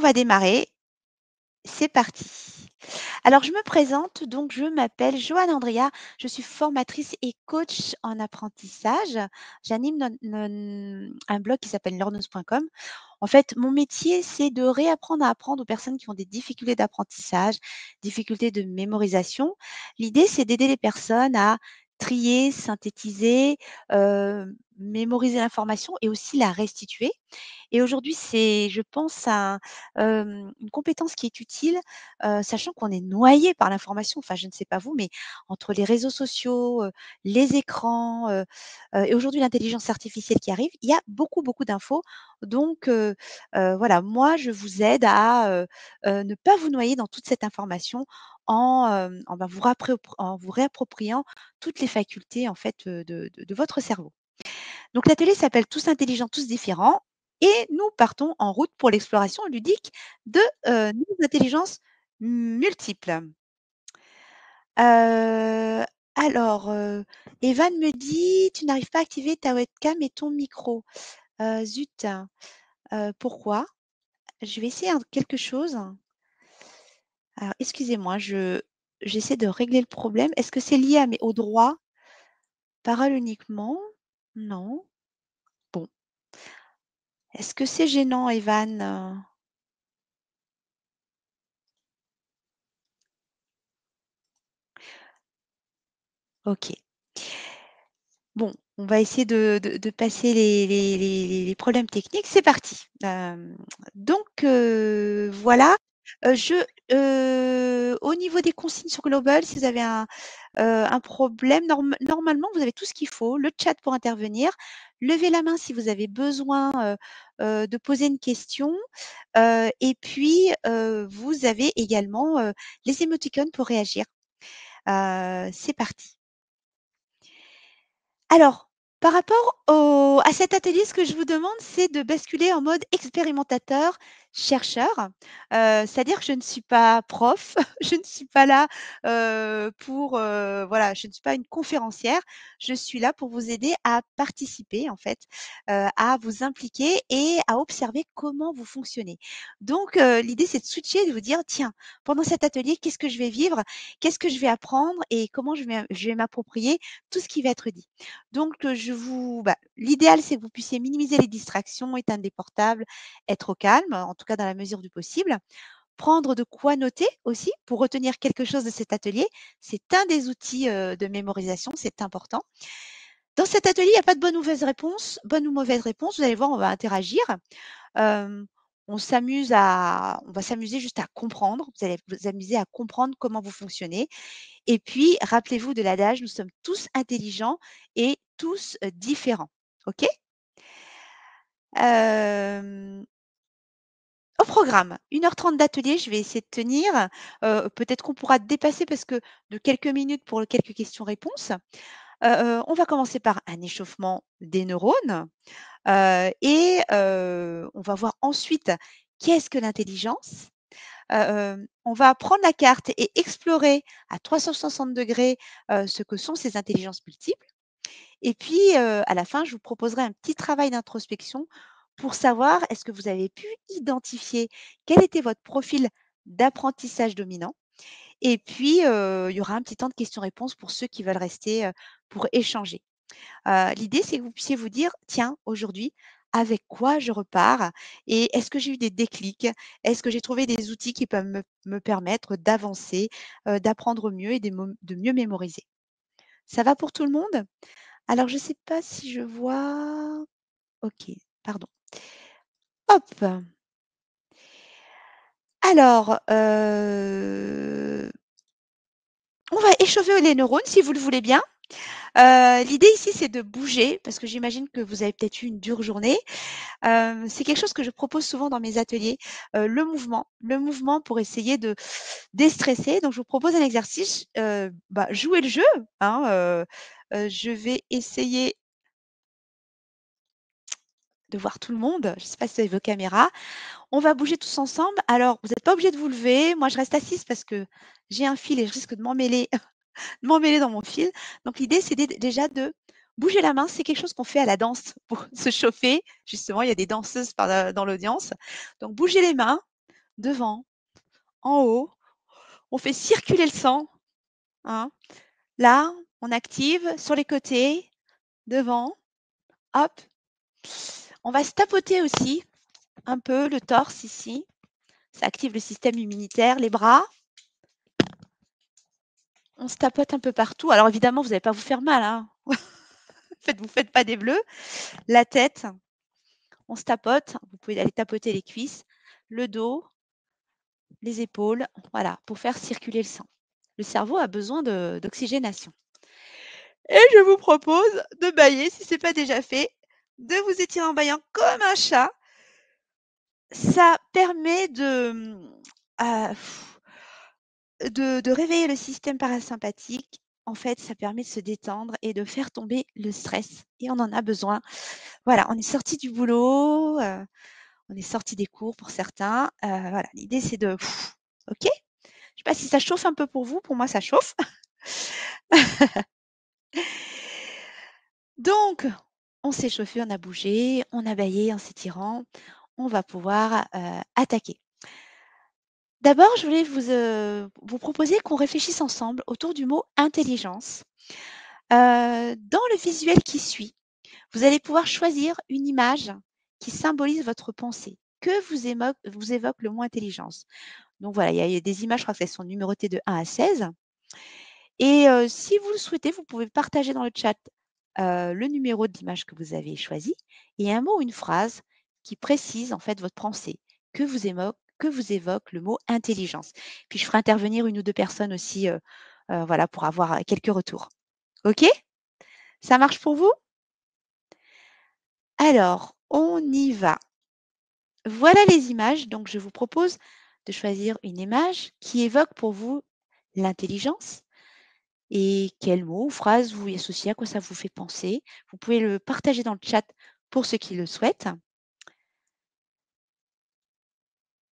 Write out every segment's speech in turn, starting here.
va démarrer. C'est parti. Alors, je me présente, donc je m'appelle Joanne Andrea, je suis formatrice et coach en apprentissage. J'anime un blog qui s'appelle learneuse.com. En fait, mon métier, c'est de réapprendre à apprendre aux personnes qui ont des difficultés d'apprentissage, difficultés de mémorisation. L'idée, c'est d'aider les personnes à trier, synthétiser, mémoriser l'information et aussi la restituer. Et aujourd'hui, c'est, je pense, une compétence qui est utile, sachant qu'on est noyé par l'information. Enfin, je ne sais pas vous, mais entre les réseaux sociaux, les écrans, et aujourd'hui l'intelligence artificielle qui arrive, il y a beaucoup, beaucoup d'infos. Donc, voilà, moi, je vous aide à, ne pas vous noyer dans toute cette information en vous réappropriant toutes les facultés, en fait, de votre cerveau. Donc l'atelier s'appelle Tous intelligents, tous différents et nous partons en route pour l'exploration ludique de, nos intelligences multiples. Heu, alors, Evan me dit: «Tu n'arrives pas à activer ta webcam et ton micro». Zut, pourquoi? Je vais essayer quelque chose. Alors excusez-moi, j'essaie de régler le problème. Est-ce que c'est lié à mes aux droits? Parole uniquement? Non. Bon. Est-ce que c'est gênant, Evan? OK. Bon, on va essayer de passer les problèmes techniques. C'est parti. Donc voilà, je au niveau des consignes sur Global, si vous avez un problème, normalement, vous avez tout ce qu'il faut, le chat pour intervenir, levez la main si vous avez besoin, de poser une question, et puis, vous avez également, les émoticônes pour réagir. C'est parti. Alors, par rapport à cet atelier, ce que je vous demande, c'est de basculer en mode expérimentateur, chercheur. C'est-à-dire que je ne suis pas prof, je ne suis pas là, pour, voilà, je ne suis pas une conférencière. Je suis là pour vous aider à participer, en fait, à vous impliquer et à observer comment vous fonctionnez. Donc, l'idée, c'est de switcher, de vous dire: «Tiens, pendant cet atelier, qu'est-ce que je vais vivre? Qu'est-ce que je vais apprendre et comment je vais m'approprier tout ce qui va être dit?» Donc, l'idéal, c'est que vous puissiez minimiser les distractions, éteindre les portables, être au calme, en tout cas dans la mesure du possible. Prendre de quoi noter aussi pour retenir quelque chose de cet atelier. C'est un des outils, de mémorisation, c'est important. Dans cet atelier, il y a pas de bonne ou mauvaise réponse. Vous allez voir, on va interagir. Hem, on va s'amuser juste à comprendre. Vous allez vous amuser à comprendre comment vous fonctionnez et puis, rappelez-vous de l'adage, nous sommes tous intelligents et tous, différents. OK? Hem, Au programme, 1h30 d'atelier, je vais essayer de tenir. Peut-être qu'on pourra dépasser parce que de quelques minutes pour quelques questions-réponses. On va commencer par un échauffement des neurones, on va voir ensuite qu'est-ce que l'intelligence? On va prendre la carte et explorer à 360°, ce que sont ces intelligences multiples et puis, à la fin, je vous proposerai un petit travail d'introspection pour savoir est-ce que vous avez pu identifier quel était votre profil d'apprentissage dominant et puis, il y aura un petit temps de questions-réponses pour ceux qui veulent rester, pour échanger. L'idée, c'est que vous puissiez vous dire: «Tiens, aujourd'hui, avec quoi je repars et est-ce que j'ai eu des déclics? Est-ce que j'ai trouvé des outils qui peuvent me permettre d'avancer, d'apprendre mieux et de mieux mémoriser?» Ça va pour tout le monde? Alors je ne sais pas si je vois OK, pardon. Hop! Alors, on va échauffer les neurones si vous le voulez bien. L'idée ici, c'est de bouger parce que j'imagine que vous avez peut-être eu une dure journée. C'est quelque chose que je propose souvent dans mes ateliers, le mouvement pour essayer de déstresser. Donc je vous propose un exercice, jouez le jeu, hein, je vais essayer de voir tout le monde. Je ne sais pas si vous avez vos caméras. On va bouger tous ensemble. Alors, vous n'êtes pas obligés de vous lever. Moi, je reste assise parce que j'ai un fil et je risque de m'emmêler de m'emmêler dans mon fil. Donc l'idée, c'est déjà de bouger la main. C'est quelque chose qu'on fait à la danse pour se chauffer. Justement, il y a des danseuses dans l'audience. Donc bougez les mains. devant, en haut. On fait circuler le sang, hein. Là, on active sur les côtés, devant, hop. On va se tapoter aussi un peu le torse ici. Ça active le système immunitaire, les bras. On se tapote un peu partout. Alors évidemment, vous n'allez pas vous faire mal, hein. Vous faites pas des bleus. La tête, on se tapote. Vous pouvez aller tapoter les cuisses, le dos, les épaules, voilà, pour faire circuler le sang. Le cerveau a besoin d'oxygénation. Et je vous propose de bâiller, si ce n'est pas déjà fait, de vous étirer en bâillant comme un chat. Ça permet euh, de réveiller le système parasympathique. En fait, ça permet de se détendre et de faire tomber le stress. Et on en a besoin. Voilà, on est sorti du boulot, on est sorti des cours pour certains. Voilà, l'idée c'est de OK? Je ne sais pas si ça chauffe un peu pour vous, pour moi ça chauffe. Donc, on s'est chauffé, on a bougé, on a bâillé en s'étirant. On va pouvoir, attaquer. D'abord, je voulais vous proposer qu'on réfléchisse ensemble autour du mot intelligence. Dans le visuel qui suit, vous allez pouvoir choisir une image qui symbolise votre pensée. Que vous évoque le mot intelligence? Donc voilà, il y a des images, je crois qu'elles sont numérotées de 1 à 16. Et si vous le souhaitez, vous pouvez partager dans le chat, le numéro de l'image que vous avez choisie et un mot ou une phrase qui précise en fait votre pensée, que vous évoque le mot intelligence. Puis je ferai intervenir une ou 2 personnes aussi, voilà, pour avoir, quelques retours. OK? Ça marche pour vous? Alors, on y va. Voilà les images, donc je vous propose de choisir une image qui évoque pour vous l'intelligence. Et quel mot ou phrase vous y associez, à quoi ça vous fait penser? Vous pouvez le partager dans le chat pour ceux qui le souhaitent.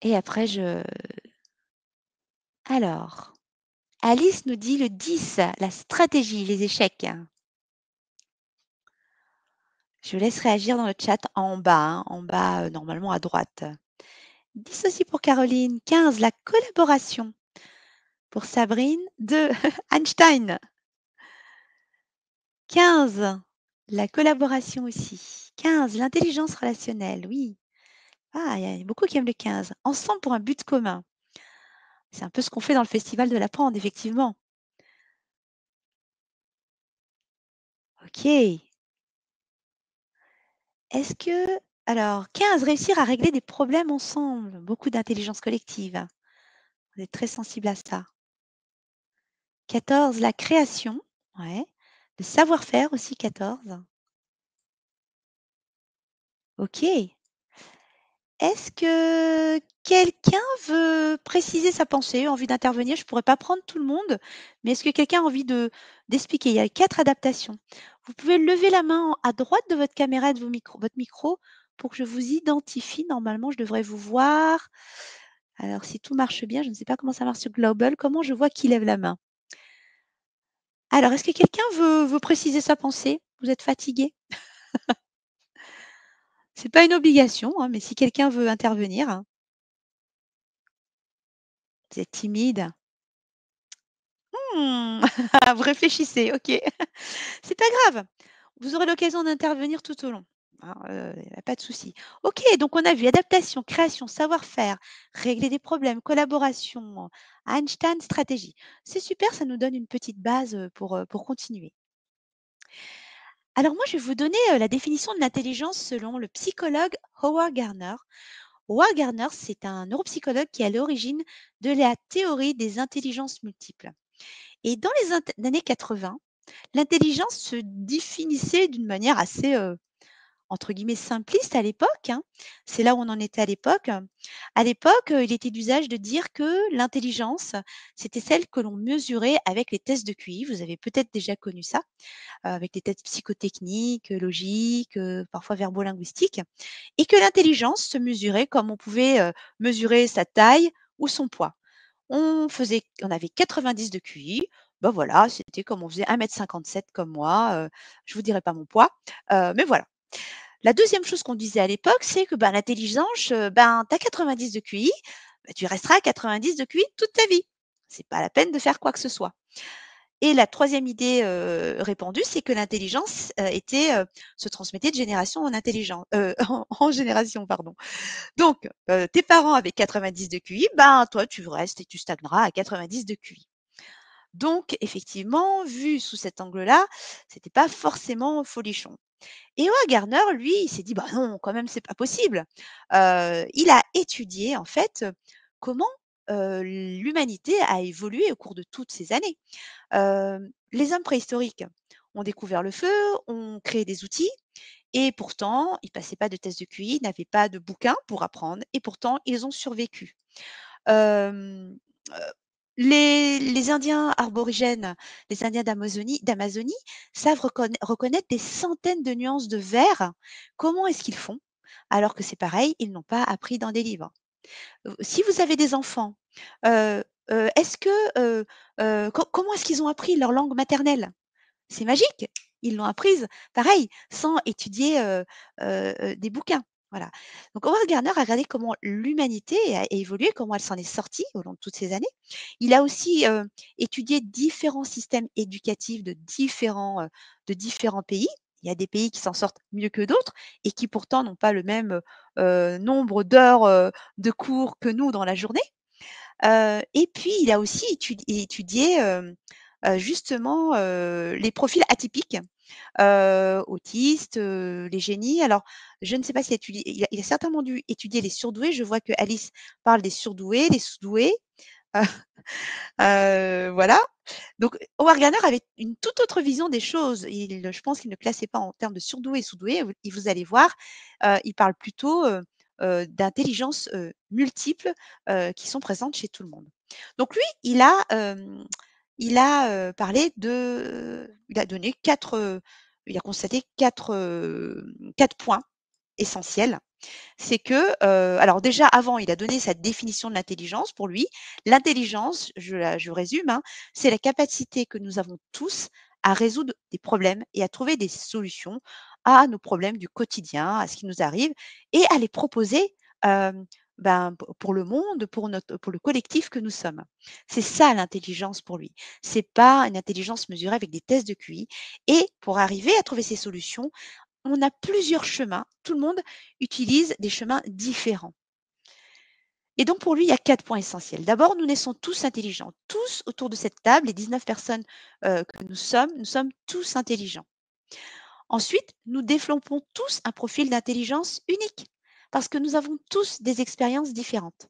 Et après alors, Alice nous dit le 10, la stratégie, les échecs. Je laisse réagir dans le chat en bas, hein, en bas, normalement à droite. 10 aussi pour Caroline, 15, la collaboration. Pour Sabrine, 2, Einstein. 15, la collaboration aussi. 15, l'intelligence relationnelle, oui. Ah, il y a beaucoup qui aiment le 15. Ensemble pour un but commun. C'est un peu ce qu'on fait dans le festival de l'apprendre, effectivement. OK. Est-ce que alors 15, réussir à régler des problèmes ensemble, beaucoup d'intelligence collective. Vous êtes très sensible à ça. 14, la création, ouais. Le savoir-faire aussi 14. OK. Est-ce que quelqu'un veut préciser sa pensée, envie d'intervenir? Je ne pourrais pas prendre tout le monde, mais est-ce que quelqu'un a envie d'expliquer? Il y a 4 adaptations. Vous pouvez lever la main à droite de votre caméra et de votre micro pour que je vous identifie. Normalement, je devrais vous voir. Alors, si tout marche bien, je ne sais pas comment ça marche sur Global. Comment je vois qui lève la main? Alors, est-ce que quelqu'un veut préciser sa pensée? Vous êtes fatigué? C'est pas une obligation, hein, mais si quelqu'un veut intervenir, hein, vous êtes timide. Mmh. Vous réfléchissez, OK. C'est pas grave, vous aurez l'occasion d'intervenir tout au long, hein, y a pas de souci. OK, donc on a vu adaptation, création, savoir-faire, régler des problèmes, collaboration, Einstein, stratégie. C'est super, ça nous donne une petite base, pour continuer. Alors moi, je vais vous donner, la définition de l'intelligence selon le psychologue Howard Gardner. Howard Gardner, c'est un neuropsychologue qui est à l'origine de la théorie des intelligences multiples. Et dans les années 80, l'intelligence se définissait d'une manière assez, entre guillemets «simpliste» à l'époque, hein. C'est là où on en était à l'époque. À l'époque, il était d'usage de dire que l'intelligence, c'était celle que l'on mesurait avec les tests de QI. Vous avez peut-être déjà connu ça, avec les tests psychotechniques, logiques, parfois verbo-linguistiques et que l'intelligence se mesurait comme on pouvait, mesurer sa taille ou son poids. On avait 90 de QI, bah, voilà, c'était comme on faisait 1,57 m comme moi, je vous dirai pas mon poids, mais voilà. La deuxième chose qu'on disait à l'époque, c'est que, ben, l'intelligence, ben, tu as 90 de QI, bah, tu resteras à 90 de QI toute ta vie. C'est pas la peine de faire quoi que ce soit. Et la troisième idée, répandue, c'est que l'intelligence, se transmettait de génération en en génération, pardon. Donc, tes parents avaient 90 de QI, ben, toi, tu restes et tu stagneras à 90 de QI. Donc effectivement, vu sous cet angle-là, c'était pas forcément folichon. Et Howard Gardner, lui, il s'est dit: «Bah non, quand même, c'est pas possible». Il a étudié, en fait, comment, l'humanité a évolué au cours de toutes ces années. Les hommes préhistoriques ont découvert le feu, ont créé des outils et pourtant, ils passaient pas de tests de QI, ils n'avaient pas de bouquins pour apprendre et pourtant, ils ont survécu. Hem, les Indiens aborigènes, les Indiens d'Amazonie savent reconnaître des centaines de nuances de vert. Comment est-ce qu'ils font? Alors que c'est pareil, ils n'ont pas appris dans des livres. Si vous avez des enfants, heu est-ce que, comment est-ce qu'ils ont appris leur langue maternelle? C'est magique! Ils l'ont apprise, pareil, sans étudier, des bouquins. Voilà. Donc Howard Gardner a regardé comment l'humanité a évolué, comment elle s'en est sortie au long de toutes ces années. Il a aussi, étudié différents systèmes éducatifs de différents pays. Il y a des pays qui s'en sortent mieux que d'autres et qui pourtant n'ont pas le même, nombre d'heures, de cours que nous dans la journée. Et puis il a aussi étudié, justement, les profils atypiques, autistes, les génies. Alors, je ne sais pas s'il a étudié il a certainement dû étudier les surdoués. Je vois que Alice parle des surdoués, les sous-doués, heu voilà. Donc Howard Gardner avait une toute autre vision des choses. Je pense qu'il ne classait pas en termes de surdoués et sous-doués. Vous allez voir, il parle plutôt, d'intelligences, multiples, qui sont présentes chez tout le monde. Donc lui, il a donné 4, il a constaté 4 points essentiels. C'est que, alors déjà avant, il a donné sa définition de l'intelligence pour lui. L'intelligence, je résume, hein, c'est la capacité que nous avons tous à résoudre des problèmes et à trouver des solutions à nos problèmes du quotidien, à ce qui nous arrive et à les proposer, ben, pour le monde, pour le collectif que nous sommes. C'est ça l'intelligence pour lui. C'est pas une intelligence mesurée avec des tests de QI et pour arriver à trouver ces solutions, on a plusieurs chemins. Tout le monde utilise des chemins différents. Et donc pour lui, il y a 4 points essentiels. D'abord, nous naissons tous intelligents. Tous autour de cette table, les 19 personnes, que nous sommes tous intelligents. Ensuite, nous développons tous un profil d'intelligence unique, parce que nous avons tous des expériences différentes.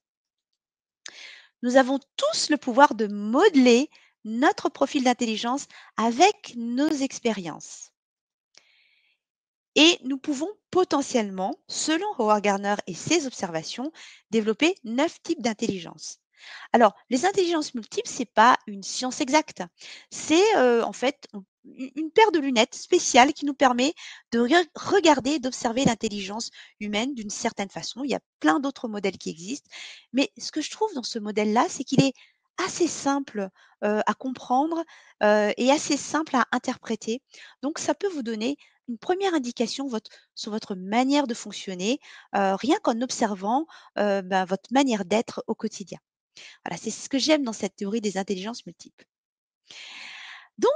Nous avons tous le pouvoir de modeler notre profil d'intelligence avec nos expériences. Et nous pouvons potentiellement, selon Howard Gardner et ses observations, développer 9 types d'intelligence. Alors, les intelligences multiples, c'est pas une science exacte. C'est en fait une paire de lunettes spéciales qui nous permet de regarder, d'observer l'intelligence humaine d'une certaine façon. Il y a plein d'autres modèles qui existent, mais ce que je trouve dans ce modèle-là, c'est qu'il est assez simple à comprendre et assez simple à interpréter. Donc, ça peut vous donner une première indication sur votre manière de fonctionner, rien qu'en observant ben, votre manière d'être au quotidien. Voilà, c'est ce que j'aime dans cette théorie des intelligences multiples. Donc,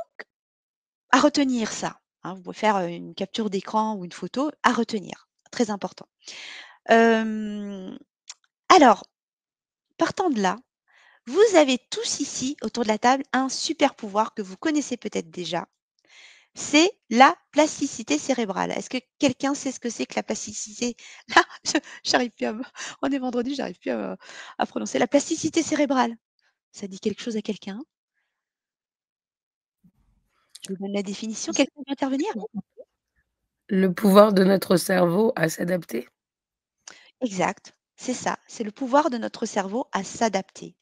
à retenir ça, hein, vous pouvez faire, une capture d'écran ou une photo, à retenir, très important. Hem, alors, partant de là, vous avez tous ici, autour de la table, un super pouvoir que vous connaissez peut-être déjà, c'est la plasticité cérébrale. Est-ce que quelqu'un sait ce que c'est que la plasticité? Là, j'arrive plus à me on est vendredi, j'arrive plus à prononcer. La plasticité cérébrale, ça dit quelque chose à quelqu'un? Je donne la définition, quelqu'un veut intervenir? Le pouvoir de notre cerveau à s'adapter. Exact, c'est ça, c'est le pouvoir de notre cerveau à s'adapter.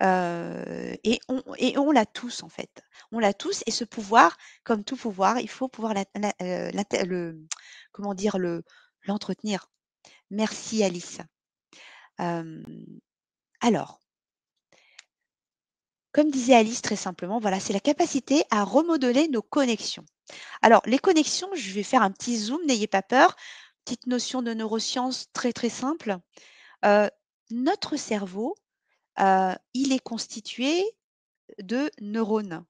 Et on l'a tous en fait. On l'a tous et ce pouvoir, comme tout pouvoir, il faut pouvoir comment dire? L'entretenir. Merci Alice. Hem, alors, comme disait Alice très simplement, voilà, c'est la capacité à remodeler nos connexions. Alors les connexions, je vais faire un petit zoom, n'ayez pas peur. Petite notion de neurosciences très, très simple. Notre cerveau il est constitué de neurones.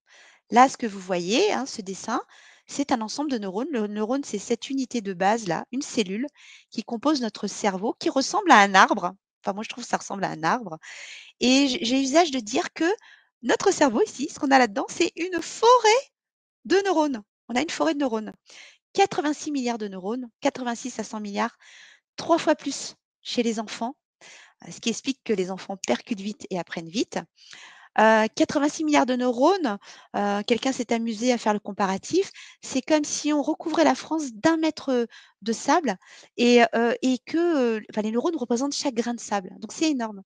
Là, ce que vous voyez, hein, ce dessin, c'est un ensemble de neurones. Le neurone, c'est cette unité de base-là, une cellule qui compose notre cerveau, qui ressemble à un arbre. Enfin, moi, je trouve que ça ressemble à un arbre. Et j'ai usage de dire que notre cerveau ici, ce qu'on a là-dedans, c'est une forêt de neurones. On a une forêt de neurones. 86 milliards de neurones, 86 à 100 milliards, 3 fois plus chez les enfants, ce qui explique que les enfants percutent vite et apprennent vite. 86 milliards de neurones, quelqu'un s'est amusé à faire le comparatif. C'est comme si on recouvrait la France d'1 mètre de sable et que, enfin, les neurones représentent chaque grain de sable. Donc c'est énorme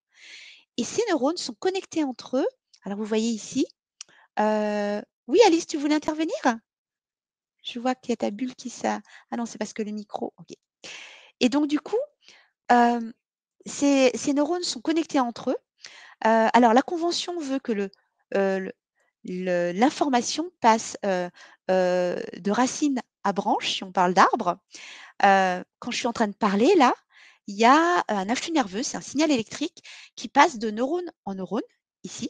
et ces neurones sont connectés entre eux. Alors vous voyez ici, oui Alice, tu voulais intervenir? Je vois qu'il y a ta bulle qui s'a ah non, c'est parce que le micro OK et donc du coup, hem, ces neurones sont connectés entre eux. Alors la convention veut que l'information passe, de racine à branche, si on parle d'arbre. Quand je suis en train de parler là, il y a un influx nerveux, c'est un signal électrique qui passe de neurone en neurone, ici,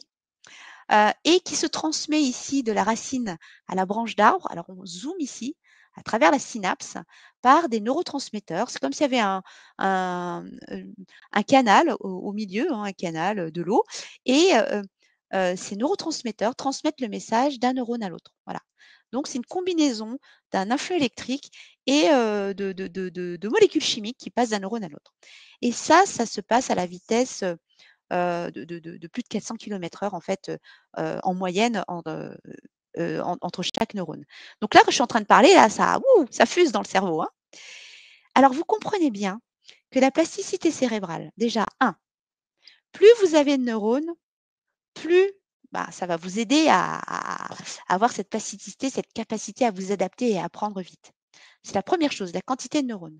et qui se transmet ici de la racine à la branche d'arbre. Alors on zoome ici, à travers la synapse, par des neurotransmetteurs. C'est comme s'il y avait un, un canal au milieu, hein, un canal, de l'eau et ces neurotransmetteurs transmettent le message d'un neurone à l'autre. Voilà. Donc c'est une combinaison d'un influx électrique et de molécules chimiques qui passent d'un neurone à l'autre. Et ça se passe à la vitesse, de plus de 400 km/h en fait, en moyenne entre chaque neurone. Donc là, quand je suis en train de parler, là, ça fuse dans le cerveau, hein. Alors vous comprenez bien que la plasticité cérébrale, déjà 1, plus vous avez de neurones, plus, bah, ça va vous aider à avoir cette plasticité, cette capacité à vous adapter et à apprendre vite. C'est la première chose, la quantité de neurones.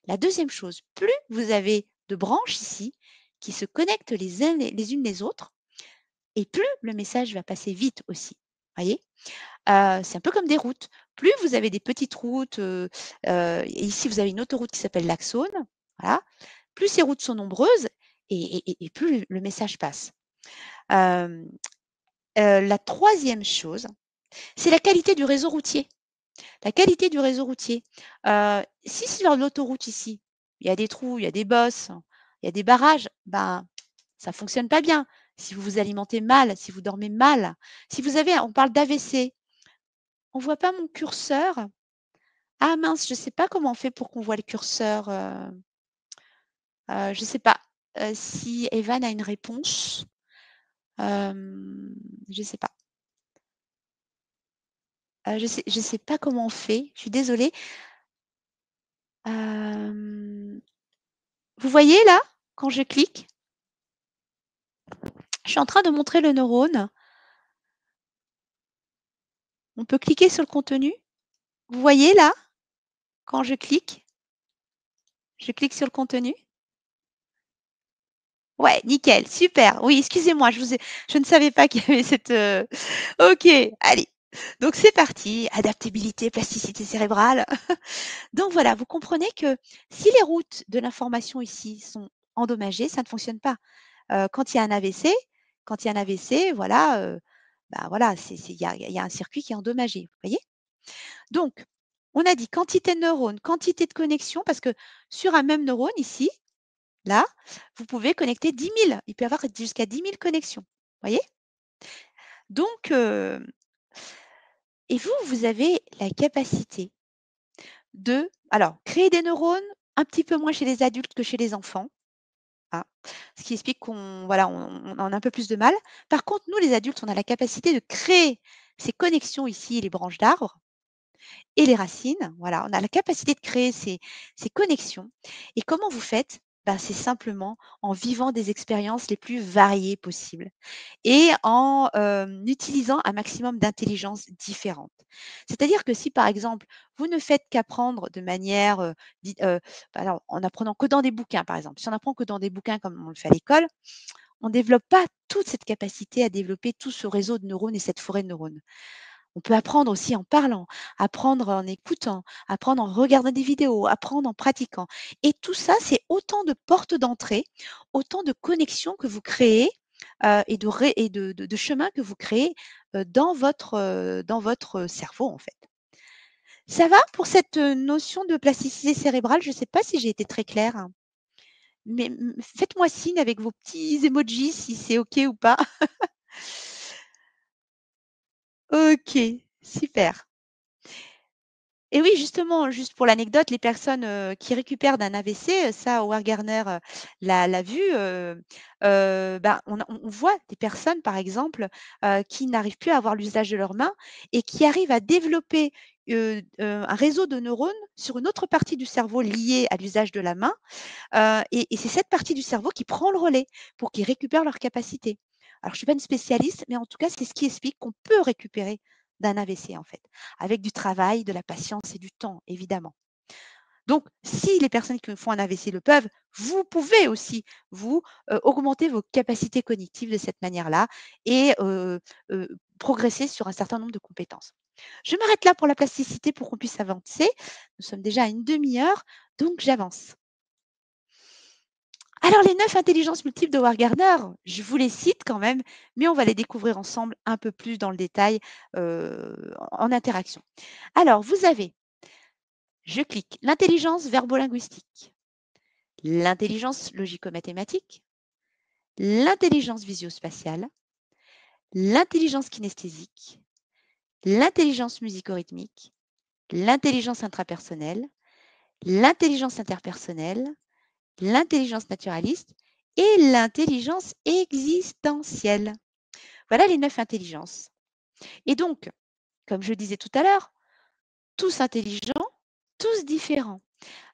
La deuxième chose, plus vous avez de branches ici qui se connectent les unes les autres et plus le message va passer vite aussi. Voyez? C'est un peu comme des routes. Plus vous avez des petites routes, et ici vous avez une autoroute qui s'appelle l'Axone, voilà, plus ces routes sont nombreuses et plus le message passe. Hem, la troisième chose, c'est la qualité du réseau routier. La qualité du réseau routier. Si sur l'autoroute ici, il y a des trous, il y a des bosses, il y a des barrages, ben, ça fonctionne pas bien. Si vous vous alimentez mal, si vous dormez mal, si vous avez on parle d'AVC. On voit pas mon curseur? Ah mince, je sais pas comment on fait pour qu'on voit le curseur, je sais pas, si Evan a une réponse? Hem, je sais pas. Je sais pas comment on fait, je suis désolée. Hem, vous voyez là, quand je clique? Je suis en train de montrer le neurone. On peut cliquer sur le contenu. Vous voyez là, quand je clique? Je clique sur le contenu. Ouais, nickel, super. Oui, excusez-moi, je ne savais pas qu'il y avait cette, OK, allez. Donc c'est parti, adaptabilité, plasticité cérébrale. Donc voilà, vous comprenez que si les routes de l'information ici sont endommagées, ça ne fonctionne pas. Quand il y a un AVC quand il y a un AVC, voilà, bah, voilà, il y a un circuit qui est endommagé, vous voyez? Donc, on a dit quantité de neurones, quantité de connexion, parce que sur un même neurone ici, là, vous pouvez connecter 10 000. Il peut y avoir jusqu'à 10 000 connexions. Vous voyez? Donc, et vous, vous avez la capacité de alors créer des neurones un petit peu moins chez les adultes que chez les enfants, hein. Ce qui explique qu'on voilà, on a un peu plus de mal. Par contre, nous, les adultes, on a la capacité de créer ces connexions ici, les branches d'arbres et les racines. Voilà, on a la capacité de créer ces connexions. Et comment vous faites? Ben, c'est simplement en vivant des expériences les plus variées possibles et en, utilisant un maximum d'intelligence différentes. C'est-à-dire que si, par exemple, vous ne faites qu'apprendre de manière, alors en apprenant que dans des bouquins, par exemple. Si on apprend que dans des bouquins comme on le fait à l'école, on ne développe pas toute cette capacité à développer tout ce réseau de neurones et cette forêt de neurones. On peut apprendre aussi en parlant, apprendre en écoutant, apprendre en regardant des vidéos, apprendre en pratiquant et tout ça, c'est autant de portes d'entrée, autant de connexions que vous créez et de chemins que vous créez, dans votre cerveau, en fait. Ça va pour cette, notion de plasticité cérébrale? Je ne sais pas si j'ai été très claire, hein, mais faites-moi signe avec vos petits emojis si c'est OK ou pas. OK, super. Et oui, justement, juste pour l'anecdote, les personnes, qui récupèrent d'un AVC, ça Howard Gardner, l'a vu, ben, on voit des personnes, par exemple, qui n'arrivent plus à avoir l'usage de leurs mains et qui arrivent à développer, un réseau de neurones sur une autre partie du cerveau liée à l'usage de la main, et c'est cette partie du cerveau qui prend le relais pour qu'ils récupèrent leurs capacités. Alors je suis pas une spécialiste, mais en tout cas, c'est ce qui explique qu'on peut récupérer d'un AVC, en fait, avec du travail, de la patience et du temps, évidemment. Donc si les personnes qui font un AVC le peuvent, vous pouvez aussi vous, augmenter vos capacités cognitives de cette manière-là et progresser sur un certain nombre de compétences. Je m'arrête là pour la plasticité pour qu'on puisse avancer. Nous sommes déjà à une demi heure, donc j'avance. Alors les 9 intelligences multiples de Howard Gardner, je vous les cite quand même, mais on va les découvrir ensemble un peu plus dans le détail, en interaction. Alors vous avez, je clique, l'intelligence verbolinguistique, l'intelligence logico-mathématique, l'intelligence visio-spatiale, l'intelligence kinesthésique, l'intelligence musico-rythmique, l'intelligence intrapersonnelle, l'intelligence interpersonnelle, l'intelligence naturaliste et l'intelligence existentielle. Voilà les 9 intelligences. Et donc, comme je disais tout à l'heure, tous intelligents, tous différents.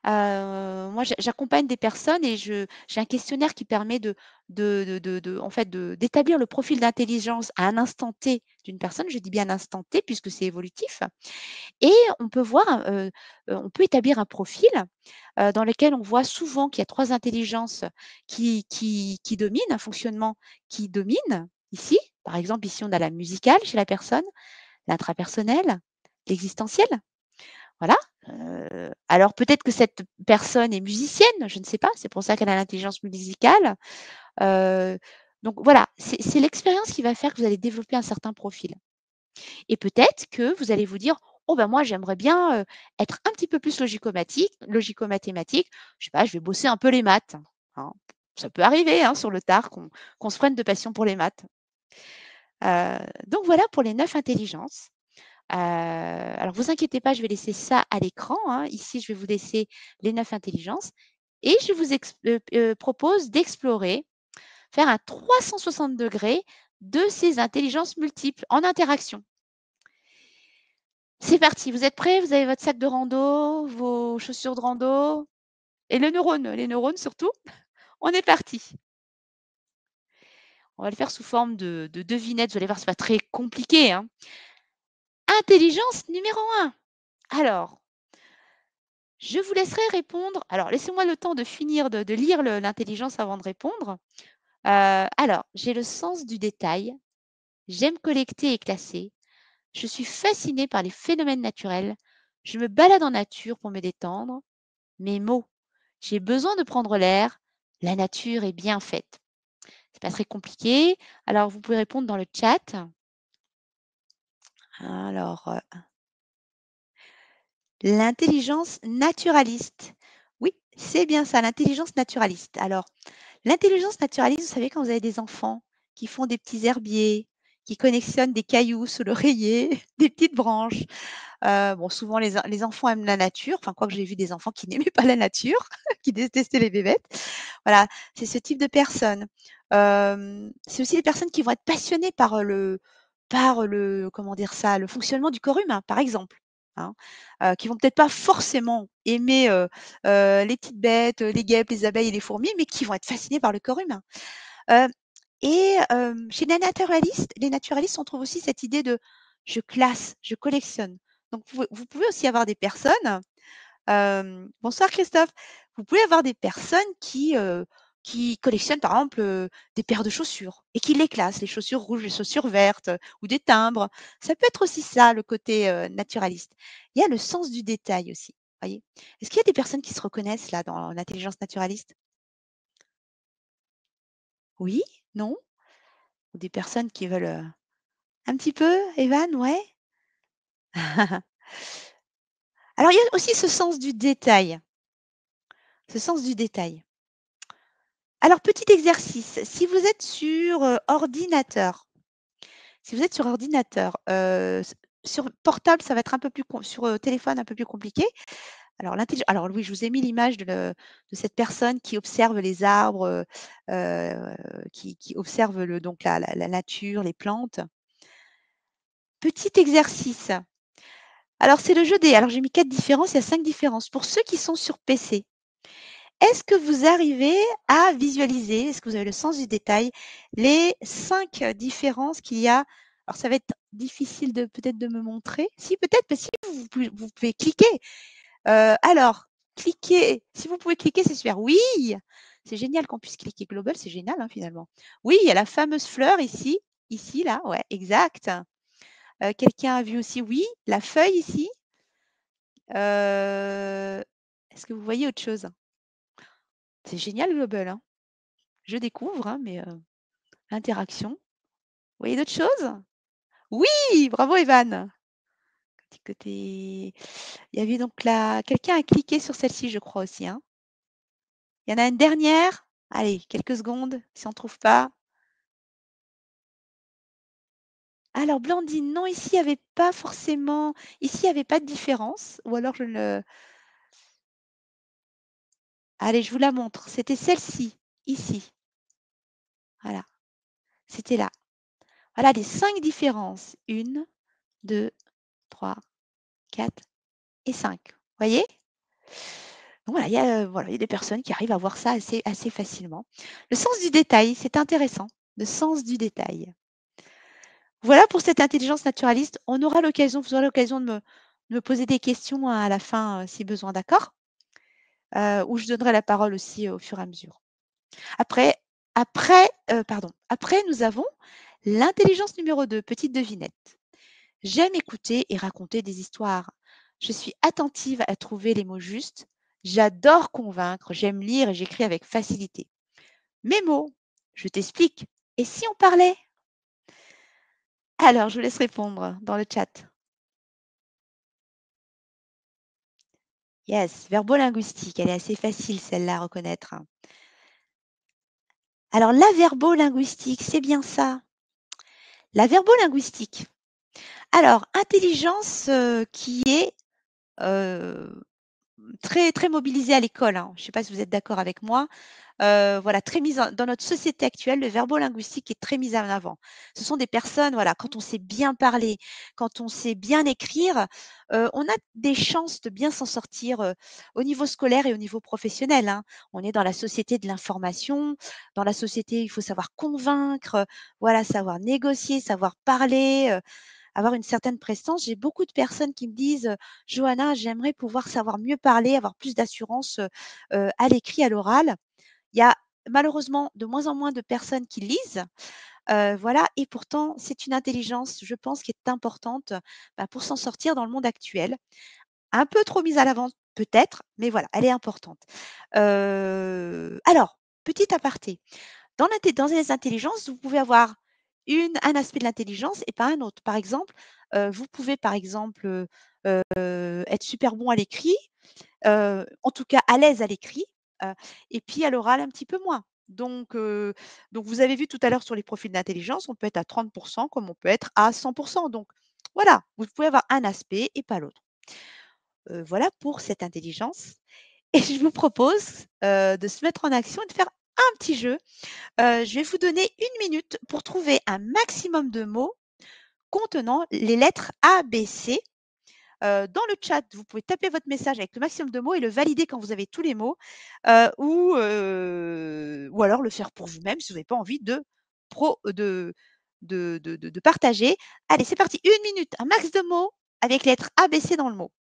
Moi, j'accompagne des personnes et j'ai un questionnaire qui permet en fait, d'établir le profil d'intelligence à un instant T d'une personne. Je dis bien un instant T puisque c'est évolutif et on peut voir, on peut établir un profil, dans lequel on voit souvent qu'il y a 3 intelligences qui dominent, un fonctionnement qui domine ici. Par exemple, ici, on a la musicale chez la personne, l'intrapersonnel, l'existentiel. Voilà, alors peut-être que cette personne est musicienne, je ne sais pas, c'est pour ça qu'elle a l'intelligence musicale. Heu, donc voilà, c'est l'expérience qui va faire que vous allez développer un certain profil et peut-être que vous allez vous dire: «Oh ben moi j'aimerais bien, être un petit peu plus logico-mathématique, je sais pas, je vais bosser un peu les maths», hein. Ça peut arriver, hein, sur le tard qu'on se prenne de passion pour les maths. Donc voilà pour les 9 intelligences. Alors vous inquiétez pas, je vais laisser ça à l'écran, hein. Ici, je vais vous laisser les 9 intelligences et je vous propose d'explorer, faire un 360° de ces intelligences multiples en interaction. C'est parti, vous êtes prêts? Vous avez votre sac de rando, vos chaussures de rando et les neurones surtout? On est parti. On va le faire sous forme de devinettes, vous allez voir, c'est pas très compliqué, hein. Intelligence numéro 1. Alors, je vous laisserai répondre. Alors, laissez-moi le temps de finir de lire l'intelligence avant de répondre. Alors, j'ai le sens du détail. J'aime collecter et classer. Je suis fascinée par les phénomènes naturels. Je me balade en nature pour me détendre. Mes mots. J'ai besoin de prendre l'air. La nature est bien faite. C'est pas très compliqué. Alors, vous pouvez répondre dans le chat. Alors, l'intelligence naturaliste. Oui, c'est bien ça, l'intelligence naturaliste. Alors, l'intelligence naturaliste, vous savez, quand vous avez des enfants qui font des petits herbiers, qui collectionnent des cailloux sous l'oreiller, des petites branches. Bon, souvent les enfants aiment la nature, enfin quoique j'ai vu des enfants qui n'aimaient pas la nature, qui détestaient les bébêtes. Voilà, c'est ce type de personnes. C'est aussi les personnes qui vont être passionnées par le comment dire ça? Le fonctionnement du corps humain, par exemple, hein. Qui vont peut-être pas forcément aimer, les petites bêtes, les guêpes, les abeilles et les fourmis, mais qui vont être fascinés par le corps humain. Heu et chez les naturalistes, on trouve aussi cette idée de: «Je classe, je collectionne». Donc vous pouvez aussi avoir des personnes, bonsoir Christophe. Vous pouvez avoir des personnes qui collectionnent par exemple, des paires de chaussures et qui les classent, les chaussures rouges, les chaussures vertes, ou des timbres. Ça peut être aussi ça le côté, naturaliste. Il y a le sens du détail aussi, voyez? Est-ce qu'il y a des personnes qui se reconnaissent là dans l'intelligence naturaliste? Oui? Non? Ou des personnes qui veulent, un petit peu, Evan, ouais? Alors il y a aussi ce sens du détail, ce sens du détail. Alors petit exercice, si vous êtes sur, ordinateur, si vous êtes sur ordinateur, s sur portable, ça va être un peu plus com sur, téléphone, un peu plus compliqué. Alors oui, je vous ai mis l'image de cette personne qui observe les arbres, qui observe donc la nature, les plantes. Petit exercice, alors c'est le jeu des alors j'ai mis 4 différences, il y a 5 différences. Pour ceux qui sont sur PC, est-ce que vous arrivez à visualiser, est-ce que vous avez le sens du détail, les 5 différences qu'il y a? Alors ça va être difficile de peut-être de me montrer. Si peut-être, bah si vous pouvez cliquer. Alors, cliquez si vous pouvez cliquer, c'est super. Oui! C'est génial qu'on puisse cliquer global, c'est génial, hein, finalement. Oui, il y a la fameuse fleur ici, ici, là, ouais, exact. Quelqu'un a vu aussi, oui, la feuille ici. Est-ce que vous voyez autre chose? C'est génial global, hein. Je découvre, hein, mais interaction. Vous voyez d'autres choses? Oui! Bravo Evan! Petit côté il y avait donc la quelqu'un a cliqué sur celle-ci, je crois aussi, hein? Il y en a une dernière? Allez, quelques secondes, si on ne trouve pas. Alors Blandine, non, ici, il y avait pas forcément ici, il y avait pas de différence ou alors je ne allez, je vous la montre. C'était celle-ci, ici. Voilà, c'était là. Voilà les 5 différences. 1, 2, 3, 4 et 5. Voyez? Donc voilà, il y a des personnes qui arrivent à voir ça assez facilement. Le sens du détail, c'est intéressant, le sens du détail. Voilà pour cette intelligence naturaliste. Vous aurez l'occasion de me poser des questions à la fin, si besoin, d'accord? Où je donnerai la parole aussi au fur et à mesure. Après après nous avons l'intelligence numéro 2, petite devinette. J'aime écouter et raconter des histoires. Je suis attentive à trouver les mots justes. J'adore convaincre, j'aime lire et j'écris avec facilité. Mes mots, je t'explique. Et si on parlait? Alors, je vous laisse répondre dans le chat. Yes, verbolinguistique, elle est assez facile celle-là à reconnaître. Alors, la verbolinguistique, c'est bien ça. La verbolinguistique. Alors, intelligence qui est très, très mobilisée à l'école, hein. Je ne sais pas si vous êtes d'accord avec moi. Voilà, très mise en dans notre société actuelle, le verbo-linguistique est très mis en avant. Ce sont des personnes, voilà, quand on sait bien parler, quand on sait bien écrire, on a des chances de bien s'en sortir, au niveau scolaire et au niveau professionnel, hein. On est dans la société de l'information, dans la société, il faut savoir convaincre, voilà, savoir négocier, savoir parler, avoir une certaine prestance. J'ai beaucoup de personnes qui me disent, «Johanna, j'aimerais pouvoir savoir mieux parler, avoir plus d'assurance, à l'écrit, à l'oral». Il y a malheureusement de moins en moins de personnes qui lisent, voilà et pourtant c'est une intelligence, je pense, qui est importante, bah, pour s'en sortir dans le monde actuel. Un peu trop mise à l'avant peut-être, mais voilà, elle est importante. Alors, petit aparté, dans les intelligences, vous pouvez avoir un aspect de l'intelligence et pas un autre. Par exemple, vous pouvez par exemple, être super bon à l'écrit, en tout cas à l'aise à l'écrit, heu et puis à l'oral un petit peu moins. Donc vous avez vu tout à l'heure sur les profils d'intelligence, on peut être à 30 comme on peut être à 100. Donc voilà, vous pouvez avoir un aspect et pas l'autre. Voilà pour cette intelligence et je vous propose, de se mettre en action et de faire un petit jeu. Je vais vous donner 1 minute pour trouver un maximum de mots contenant les lettres A, B, C. Dans le chat, vous pouvez taper votre message avec le maximum de mots et le valider quand vous avez tous les mots, ou alors le faire pour vous-même si vous n'avez pas envie de pro de partager. Allez, c'est parti, 1 minute, un max de mots avec les lettres A, B, C dans le mot.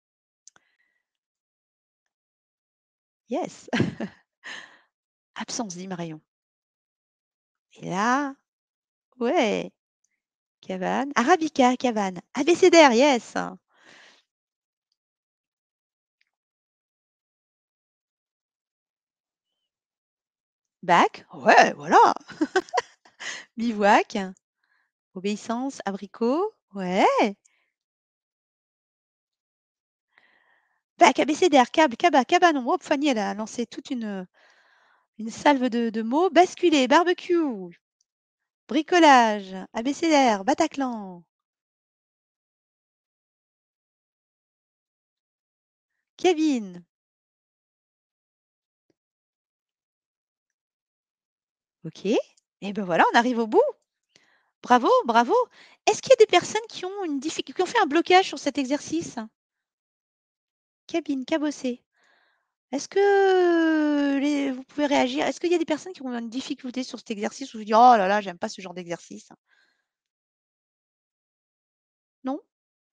Yes. Absence, dit Marion. Et là, ouais, cabane, arabica, cabane, abécédaire, yes. Bac, ouais, voilà. Bivouac, obéissance, abricot, ouais. Bac, abécédaire, câble, cabanon. Hop, Fanny, elle a lancé toute une salve de mots. Basculer, barbecue, bricolage, abécédaire, Bataclan, cabine. OK. Et ben voilà, on arrive au bout. Bravo, bravo. Est-ce qu'il y a des personnes qui ont qui ont fait un blocage sur cet exercice? Cabine, cabossé. Est-ce que vous pouvez réagir? Est-ce qu'il y a des personnes qui ont une difficulté sur cet exercice où vous dites: «Oh là là, j'aime pas ce genre d'exercice»? Non?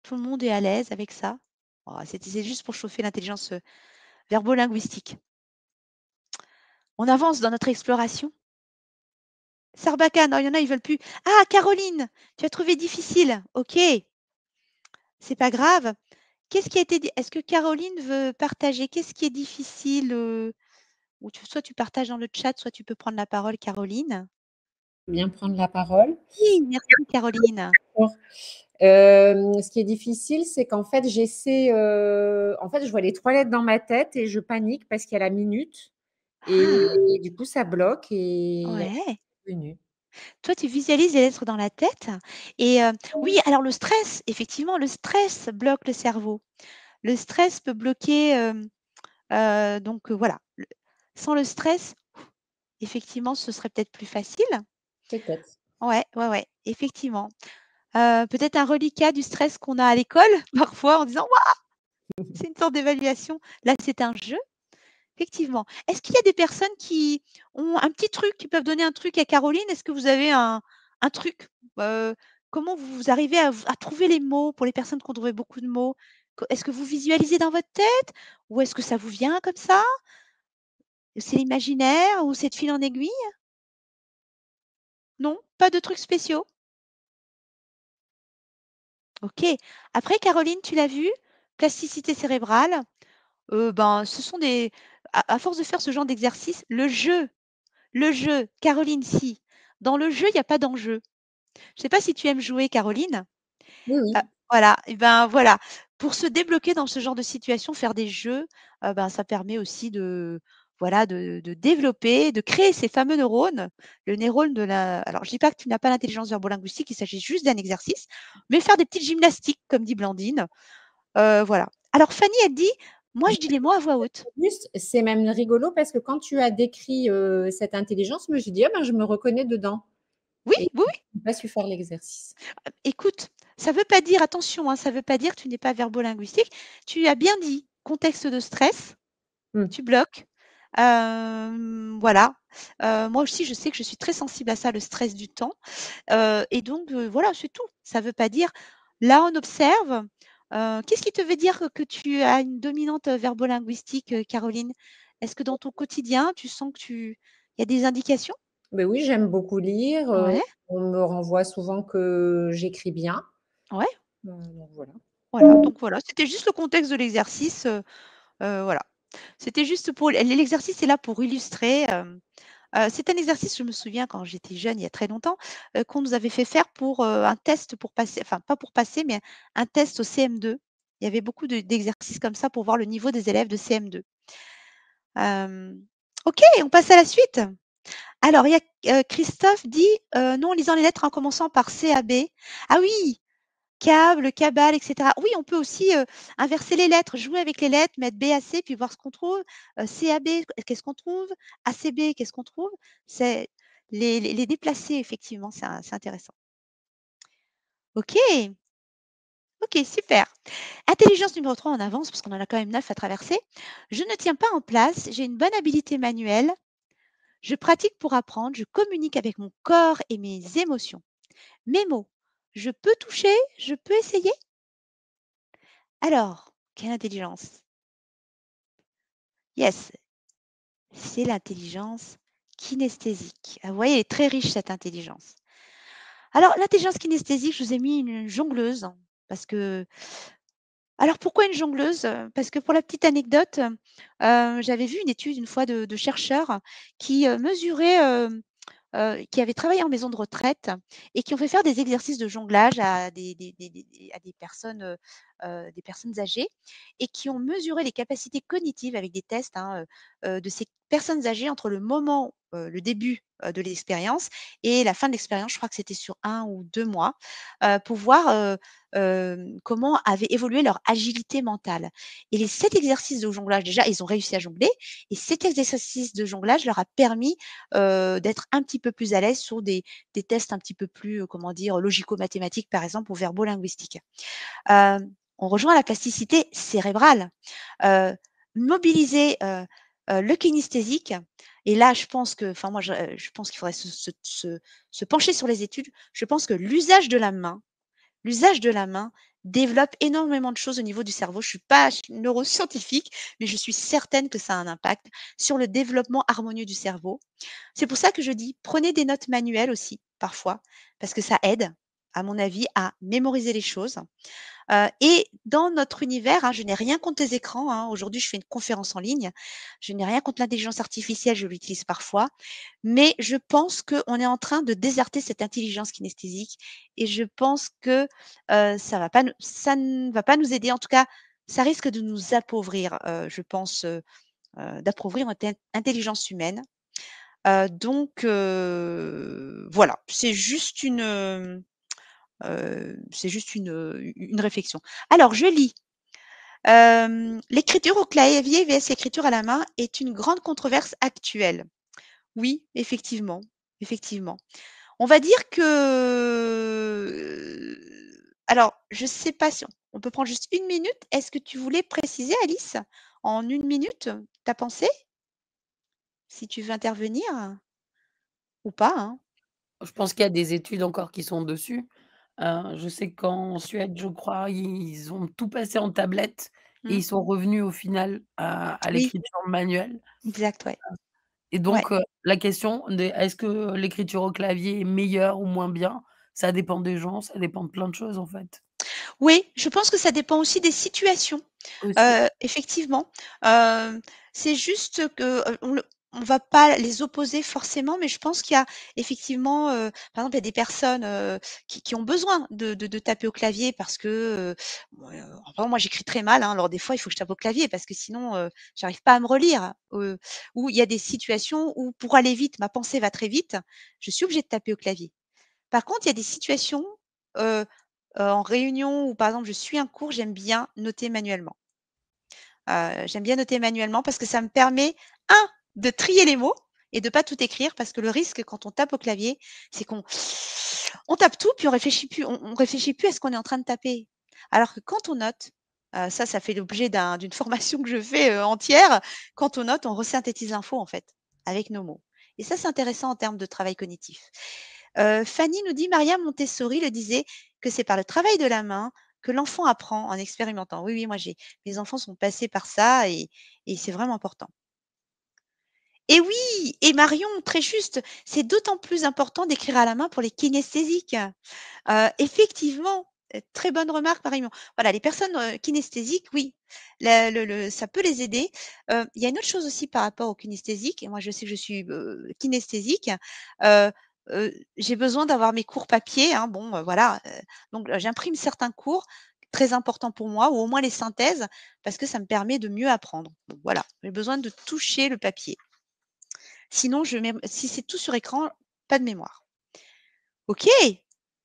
Tout le monde est à l'aise avec ça? Oh, c'est juste pour chauffer l'intelligence, verbo-linguistique. On avance dans notre exploration. Sarbacane, oh, il y en a, ils veulent plus. Ah, Caroline, tu as trouvé difficile. OK, c'est pas grave. Qu'est-ce qui a été dit? Est-ce que Caroline veut partager? Qu'est-ce qui est difficile, ou soit tu partages dans le chat, soit tu peux prendre la parole, Caroline. Bien prendre la parole. Oui, merci Caroline. D'accord. Ce qui est difficile, c'est qu'en fait, en fait, je vois les 3 lettres dans ma tête et je panique parce qu'il y a la minute Ah, et du coup, ça bloque et ouais. c'est venu. Toi, tu visualises les lettres dans la tête et oui, alors le stress, effectivement, le stress bloque le cerveau. Le stress peut bloquer, donc voilà, sans le stress, effectivement, ce serait peut-être plus facile. Peut-être. Ouais, ouais, ouais, effectivement. Peut-être un reliquat du stress qu'on a à l'école, parfois, en disant: «Waouh, c'est une sorte d'évaluation». Là, c'est un jeu, effectivement. Est-ce qu'il y a des personnes qui ont un petit truc, qui peuvent donner un truc à Caroline? Est-ce que vous avez un truc? Heu, Comment vous arrivez à trouver les mots pour les personnes qui ont trouvé beaucoup de mots? Est-ce que vous visualisez dans votre tête ou est-ce que ça vous vient comme ça? C'est l'imaginaire ou c'est de fil en aiguille? Non? Pas de trucs spéciaux? OK. Après Caroline, tu l'as vu? Plasticité cérébrale, ben, ce sont des à force de faire ce genre d'exercice, le jeu, Caroline, si. Dans le jeu, il y a pas d'enjeu. Je sais pas si tu aimes jouer, Caroline? Oui, oui. Voilà et ben, voilà. Pour se débloquer dans ce genre de situation, faire des jeux, ben, ça permet aussi de voilà, de développer, de créer ces fameux neurones. Le neurone de la alors je dis pas que tu n'as pas l'intelligence verbo-linguistique, il s'agit juste d'un exercice, mais faire des petites gymnastiques comme dit Blandine, voilà. Alors Fanny, elle dit: «Moi, je dis les mots à voix haute». Juste, c'est même rigolo parce que quand tu as décrit, cette intelligence, moi j'ai dit: «Ah ben, je me reconnais dedans» Oui, et oui, oui. j'ai pas su faire l'exercice. Écoute, ça veut pas dire attention, hein, ça veut pas dire que tu n'es pas verbo-linguistique. Tu as bien dit: «Contexte de stress». Mmh. Tu bloques. Voilà. Moi aussi, je sais que je suis très sensible à ça, le stress du temps, et donc voilà, c'est tout. Ça ne veut pas dire là, on observe. Qu'est-ce qui te veut dire que tu as une dominante, verbo-linguistique, Caroline? Est-ce que dans ton quotidien, tu sens que il y a des indications? Beh, oui, j'aime beaucoup lire, Ouais, on me renvoie souvent que j'écris bien, ouais, donc voilà. voilà, donc voilà, c'était juste le contexte de l'exercice, voilà. C'était juste pour l'exercice est là pour illustrer, c'est un exercice, je me souviens quand j'étais jeune, il y a très longtemps, qu'on nous avait fait faire pour, un test pour passer enfin pas pour passer, mais un test au CM2. Il y avait beaucoup d'exercices comme ça pour voir le niveau des élèves de CM2. OK, on passe à la suite. Alors il y a, Christophe dit, «Non, en lisant les lettres en commençant par CAB». Ah oui! Câble, cabale et cetera. Oui, on peut aussi, inverser les lettres, jouer avec les lettres, mettre BAC puis voir ce qu'on trouve. CAB, qu'est-ce qu'on trouve? ACB, qu'est-ce qu'on trouve? C'est les déplacer effectivement, c'est intéressant. OK, OK, super. Intelligence numéro 3, on avance parce qu'on en a quand même 9 à traverser. Je ne tiens pas en place, j'ai une bonne habileté manuelle, je pratique pour apprendre, je communique avec mon corps et mes émotions. Mes mots, je peux toucher, je peux essayer? Alors, quelle intelligence? Yes, c'est l'intelligence kinesthésique. Ah, vous voyez, elle est très riche cette intelligence. Alors, l'intelligence kinesthésique, je vous ai mis une jongleuse parce que alors pourquoi une jongleuse? Parce que pour la petite anecdote, j'avais vu une étude une fois de chercheurs qui, mesuraient, qui avaient travaillé en maison de retraite et qui ont fait faire des exercices de jonglage à des personnes âgées et qui ont mesuré les capacités cognitives avec des tests, hein, de ces personnes âgées entre le moment, le début, de l'expérience et la fin de l'expérience. Je crois que c'était sur 1 ou 2 mois, pour voir, comment avait évolué leur agilité mentale et les 7 exercices de jonglage, déjà, ils ont réussi à jongler et cet exercice de jonglage leur a permis, d'être un petit peu plus à l'aise sur des tests un petit peu plus, comment dire, logico-mathématiques, par exemple, ou verbo-linguistiques. On rejoint la plasticité cérébrale, heu, mobiliser, le kinesthésique et là, je pense que enfin moi, je pense qu'il faudrait se pencher sur les études. Je pense que l'usage de la main développe énormément de choses au niveau du cerveau. Je suis pas neuroscientifique, mais je suis certaine que ça a un impact sur le développement harmonieux du cerveau. C'est pour ça que je dis: prenez des notes manuelles aussi, parfois, parce que ça aide, à mon avis, à mémoriser les choses. Et dans notre univers, hein, je n'ai rien contre les écrans, hein. Aujourd'hui, je fais une conférence en ligne. Je n'ai rien contre l'intelligence artificielle, je l'utilise parfois, mais je pense qu'on est en train de déserter cette intelligence kinesthésique et je pense que, ça ne va pas nous aider. En tout cas, ça risque de nous appauvrir, je pense, d'appauvrir notre intelligence humaine. Voilà, c'est juste une réflexion. Alors je lis. L'écriture au clavier vs l'écriture à la main est une grande controverse actuelle. Oui, effectivement, effectivement. On va dire que, alors je sais pas si on peut prendre juste 1 minute. Est-ce que tu voulais préciser, Alice, en 1 minute, ta pensée? Si tu veux intervenir ou pas, hein? Je pense qu'il y a des études encore qui sont dessus. Je sais qu'en Suède, je crois, ils ont tout passé en tablette et Mmh. ils sont revenus au final à Oui, l'écriture manuelle exact, ouais. et Ouais. donc la question de est-ce que l'écriture au clavier est meilleure ou moins bien? Ça dépend des gens, ça dépend de plein de choses, en fait. Oui, je pense que ça dépend aussi des situations. Aussi. Effectivement, heu, c'est juste que, on va pas les opposer forcément, mais je pense qu'il y a effectivement, par exemple, il y a des personnes, qui ont besoin de taper au clavier parce que, par exemple, moi j'écris très mal, hein, alors des fois il faut que je tape au clavier parce que sinon, j'arrive pas à me relire, ou il y a des situations où pour aller vite, ma pensée va très vite, je suis obligée de taper au clavier. Par contre, il y a des situations, heu en réunion ou par exemple je suis un cours, j'aime bien noter manuellement. J'aime bien noter manuellement parce que ça me permet, de trier les mots et de pas tout écrire parce que le risque quand on tape au clavier, c'est qu'on tape tout puis on réfléchit plus à ce qu'on est en train de taper. Alors que quand on note, ça fait l'objet d'une formation que je fais, entière. Quand on note, on resynthétise l'info en fait, avec nos mots et ça, c'est intéressant en termes de travail cognitif. Fanny nous dit: «Maria Montessori le disait que c'est par le travail de la main que l'enfant apprend en expérimentant». Oui, oui, moi j'ai mes enfants sont passés par ça et c'est vraiment important. Et oui! Et Marion, très juste, c'est d'autant plus important d'écrire à la main pour les kinesthésiques. Effectivement, très bonne remarque Marion. Voilà, les personnes, kinesthésiques, oui, le ça peut les aider. Il y a une autre chose aussi par rapport aux kinesthésiques et moi je sais que je suis, kinesthésique, heu j'ai besoin d'avoir mes cours papier, hein, bon, voilà, donc j'imprime certains cours très importants pour moi ou au moins les synthèses parce que ça me permet de mieux apprendre. Donc voilà, j'ai besoin de toucher le papier. Sinon si c'est tout sur écran, pas de mémoire. OK.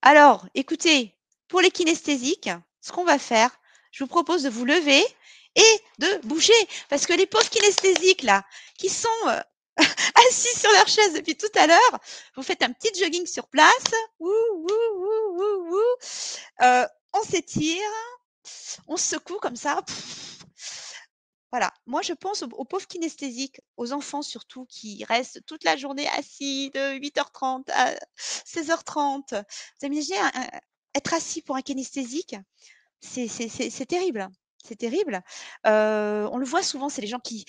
Alors, écoutez, pour les kinesthésiques, ce qu'on va faire, je vous propose de vous lever et de bouger. Parce que les pauvres kinesthésiques là, qui sont, assis sur leur chaise depuis tout à l'heure, vous faites un petit jogging sur place. Wouh, wouh, wouh, wouh, wouh. On s'étire, on se secoue comme ça. Voilà, moi je pense aux pauvres kinesthésiques, aux enfants surtout qui restent toute la journée assis de 8h30 à 16h30. Vous imaginez être assis pour un kinesthésique? C'est terrible, c'est terrible. On le voit souvent, c'est les gens qui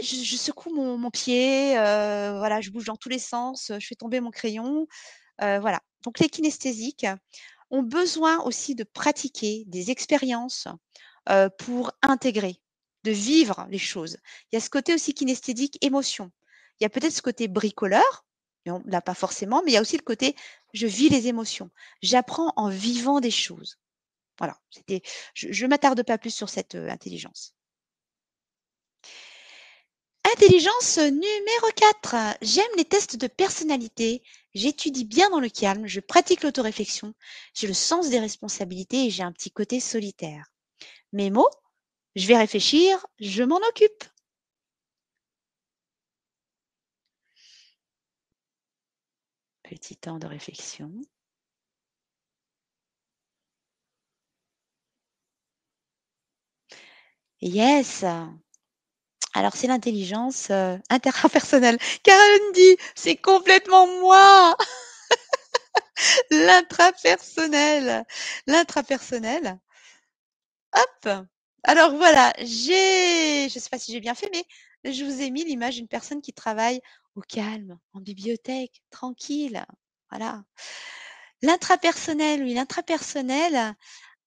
je secoue mon pied, voilà, je bouge dans tous les sens, je fais tomber mon crayon, voilà. Donc les kinesthésiques ont besoin aussi de pratiquer des expériences, pour intégrer, de vivre les choses. Il y a ce côté aussi kinesthésique émotion. Il y a peut-être ce côté bricoleur, Et on l'a pas forcément, mais il y a aussi le côté, je vis les émotions. J'apprends en vivant des choses. Voilà, je m'attarde pas plus sur cette, intelligence. Intelligence numéro 4. J'aime les tests de personnalité. J'étudie bien dans le calme. Je pratique l'autoréflexion. J'ai le sens des responsabilités et j'ai un petit côté solitaire. Mes mots, je vais réfléchir, je m'en occupe. Petit temps de réflexion. Yes. Alors, c'est l'intelligence interpersonnelle. Caroline dit, c'est complètement moi. L'intrapersonnel. L'intrapersonnel. Hop. Alors voilà, je ne sais pas si j'ai bien fait, mais je vous ai mis l'image d'une personne qui travaille au calme, en bibliothèque, tranquille. Voilà. L'intrapersonnel, oui, l'intrapersonnel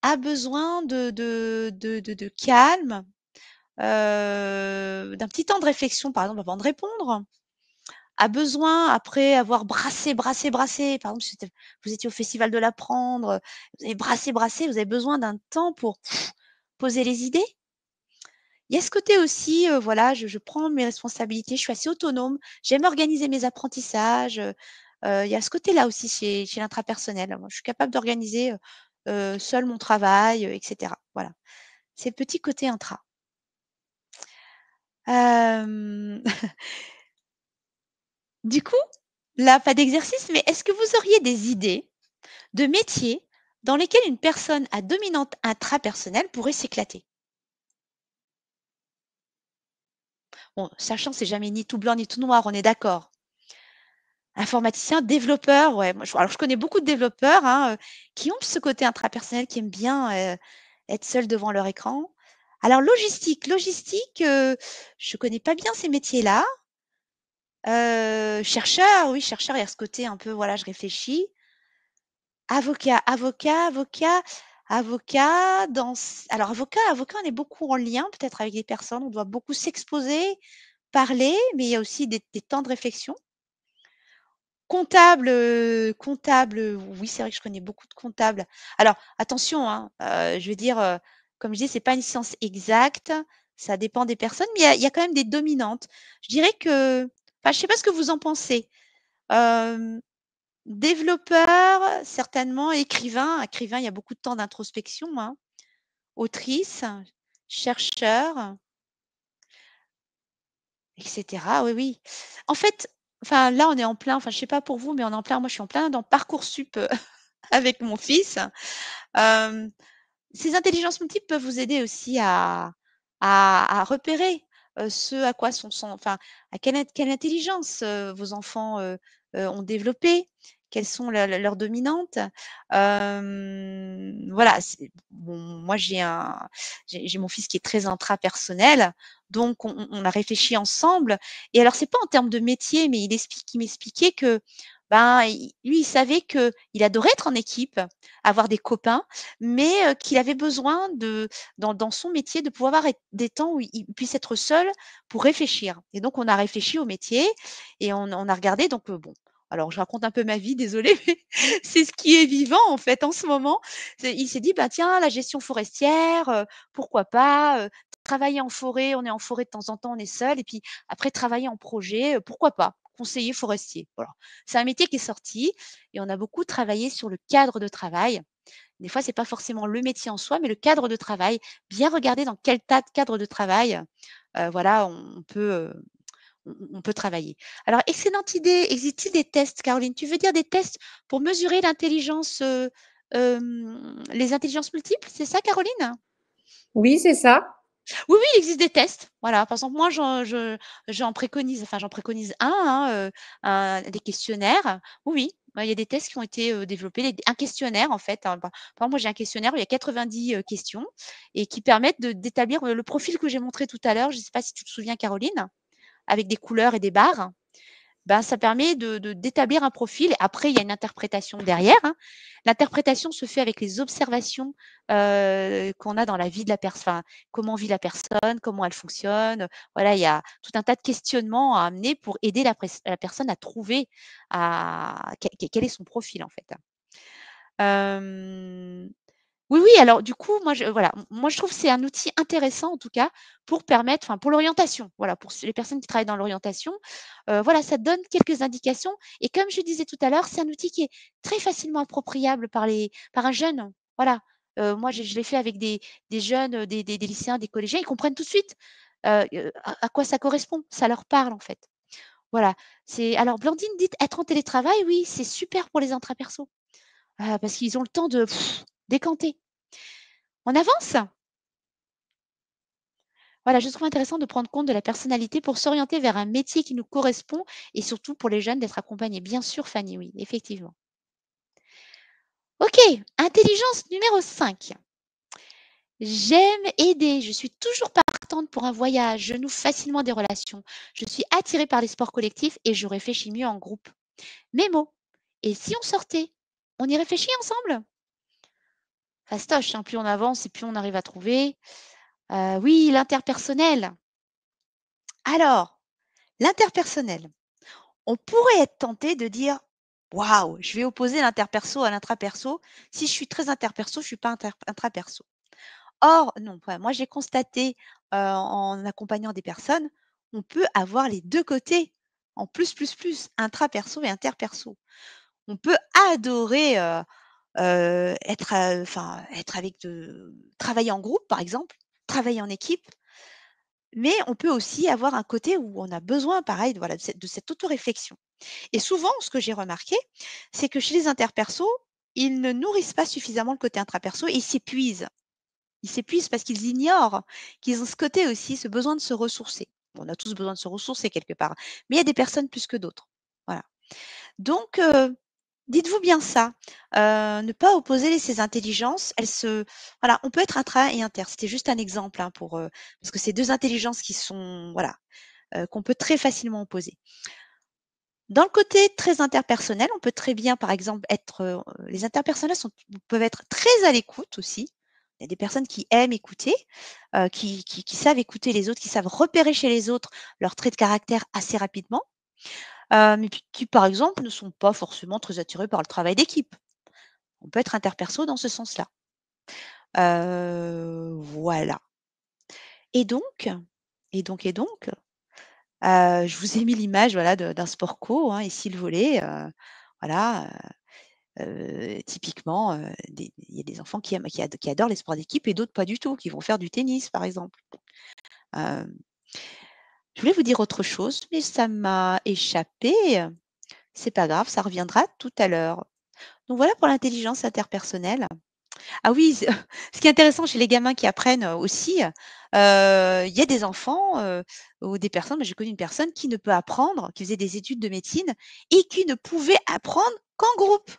a besoin de calme, d'un petit temps de réflexion, par exemple, avant de répondre. A besoin, après avoir brassé, brassé, brassé, par exemple, si vous étiez au festival de l'apprendre, vous avez brassé, brassé, vous avez besoin d'un temps pour poser les idées. Il y a ce côté aussi, voilà, je prends mes responsabilités, je suis assez autonome, j'aime organiser mes apprentissages, il y a ce côté-là aussi chez l'intrapersonnel. Moi, je suis capable d'organiser, seule mon travail, et cetera. Voilà, c'est le petit côté intra. Hem, du coup, là, pas d'exercice, mais est-ce que vous auriez des idées de métiers dans lesquels une personne à dominante intrapersonnelle pourrait s'éclater? Bon, sachant que c'est jamais ni tout blanc ni tout noir, on est d'accord? Informaticien, développeur, ouais, moi alors je connais beaucoup de développeurs, hein, qui ont ce côté intrapersonnel, qui aiment bien, être seuls devant leur écran. Alors logistique, je connais pas bien ces métiers-là. Chercheur, oui, chercheur, il y a ce côté un peu, voilà, je réfléchis. Avocat dans c alors avocat, on est beaucoup en lien peut-être avec des personnes, on doit beaucoup s'exposer, parler, mais il y a aussi des temps de réflexion. Comptable, oui, c'est vrai que je connais beaucoup de comptables. Alors attention, hein, je veux dire, comme je dis, c'est pas une science exacte, ça dépend des personnes, mais il y a quand même des dominantes. Je dirais que enfin, je sais pas ce que vous en pensez. Hem, Développeur, certainement, écrivain, il y a beaucoup de temps d'introspection, hein. Autrice, chercheur, et cetera. Oui, oui. En fait, enfin, là, on est en plein enfin, je sais pas pour vous, mais on est en plein moi, je suis en plein dans Parcoursup, avec mon fils. Hem, Ces intelligences multiples peuvent vous aider aussi à repérer, ce à quoi sont enfin, à quelle intelligence, vos enfants, ont développé, quelles sont leurs dominantes. Voilà, c'est bon, moi j'ai mon fils qui est très intrapersonnel, donc on a réfléchi ensemble et alors c'est pas en termes de métier, mais il m'expliquait que, ben, lui, il savait qu'il adorait être en équipe, avoir des copains, mais qu'il avait besoin dans son métier de pouvoir avoir des temps où il puisse être seul pour réfléchir et donc on a réfléchi au métier et on a regardé donc bon, alors je raconte un peu ma vie, désolée, mais c'est ce qui est vivant en fait en ce moment. Il s'est dit: «Bah tiens, la gestion forestière, pourquoi pas, travailler en forêt, on est en forêt de temps en temps, on est seul et puis après travailler en projet, pourquoi pas? Conseiller forestier». Voilà. C'est un métier qui est sorti et on a beaucoup travaillé sur le cadre de travail. Des fois, c'est pas forcément le métier en soi, mais le cadre de travail. Bien regarder dans quel tas de cadre de travail, voilà, on peut travailler. Alors, excellente idée. Existe-t-il des tests, Caroline? Tu veux dire des tests pour mesurer l'intelligence, les intelligences multiples, c'est ça, Caroline? Oui, c'est ça. Oui, oui, il existe des tests. Voilà, par exemple, moi, j'en préconise un, hein, des questionnaires. Oui, oui, bah, il y a des tests qui ont été, développés, un questionnaire, en fait, hein. Par exemple, moi, j'ai un questionnaire où il y a 90, questions et qui permettent d'établir, le profil que j'ai montré tout à l'heure. Je ne sais pas si tu te souviens, Caroline? Avec des couleurs et des barres. ben, ça permet d'établir un profil. Après, il y a une interprétation derrière, hein. L'interprétation se fait avec les observations, qu'on a dans la vie de la personne, enfin, comment vit la personne, comment elle fonctionne. Voilà, il y a tout un tas de questionnements à amener pour aider la personne à trouver quel est son profil, en fait. Hem Oui, oui, alors du coup, moi je trouve que c'est un outil intéressant en tout cas pour permettre enfin pour l'orientation, voilà, pour les personnes qui travaillent dans l'orientation, voilà, ça donne quelques indications et comme je disais tout à l'heure, c'est un outil qui est très facilement appropriable par un jeune, voilà. Moi je l'ai fait avec des jeunes, des lycéens, des collégiens, ils comprennent tout de suite, à quoi ça correspond, ça leur parle en fait. Voilà, c'est alors Blandine dit: «Être en télétravail, oui, c'est super pour les intrapersos». Parce qu'ils ont le temps de décanter. On avance? Voilà, je trouve intéressant de prendre compte de la personnalité pour s'orienter vers un métier qui nous correspond et surtout pour les jeunes d'être accompagnés. Bien sûr, Fanny, oui, effectivement. OK, intelligence numéro 5. J'aime aider, je suis toujours partante pour un voyage, je noue facilement des relations. Je suis attirée par les sports collectifs et je réfléchis mieux en groupe. Mémo. Et si on sortait? On y réfléchit ensemble? Fastoche, hein, plus on avance et plus on arrive à trouver. Oui, l'interpersonnel. Alors, l'interpersonnel. On pourrait être tenté de dire: «Waouh, je vais opposer l'interperso à l'intraperso. Si je suis très interperso, je suis pas intraperso». Or non, enfin, moi j'ai constaté, en accompagnant des personnes, on peut avoir les 2 côtés, en plus, intraperso et interperso. On peut adorer, être avec de travailler en groupe par exemple, travailler en équipe, mais on peut aussi avoir un côté où on a besoin pareil de voilà, de cette auto-réflexion. Et souvent, ce que j'ai remarqué, c'est que chez les interpersos, ils ne nourrissent pas suffisamment le côté intraperso et ils s'épuisent. Ils s'épuisent parce qu'ils ignorent qu'ils ont ce côté aussi, ce besoin de se ressourcer. Bon, on a tous besoin de se ressourcer quelque part, mais il y a des personnes plus que d'autres. Voilà. Donc, dites-vous bien ça, ne pas opposer ces intelligences, voilà, on peut être intra et inter. C'était juste un exemple, hein, parce que c'est 2 intelligences qui sont voilà, qu'on peut très facilement opposer. Dans le côté très interpersonnel, on peut très bien, par exemple, les interpersonnels peuvent être très à l'écoute aussi. Il y a des personnes qui aiment écouter, qui savent écouter les autres, qui savent repérer chez les autres leurs traits de caractère assez rapidement, mais puis qui, par exemple, ne sont pas forcément très attirés par le travail d'équipe. On peut être interperso dans ce sens-là. Voilà et donc je vous ai mis l'image, voilà, d'un sport co, hein, ici le volley, voilà, typiquement, il y a des enfants qui adorent les sports d'équipe et d'autres pas du tout, qui vont faire du tennis, par exemple. Hem, je voulais vous dire autre chose, mais ça m'a échappé. C'est pas grave, ça reviendra tout à l'heure. Donc voilà pour l'intelligence interpersonnelle. Ah oui, ce qui est intéressant chez les gamins qui apprennent, aussi, il y a des enfants, ou des personnes, moi j'ai connu une personne qui ne peut apprendre, qui faisait des études de médecine et qui ne pouvait apprendre qu'en groupe.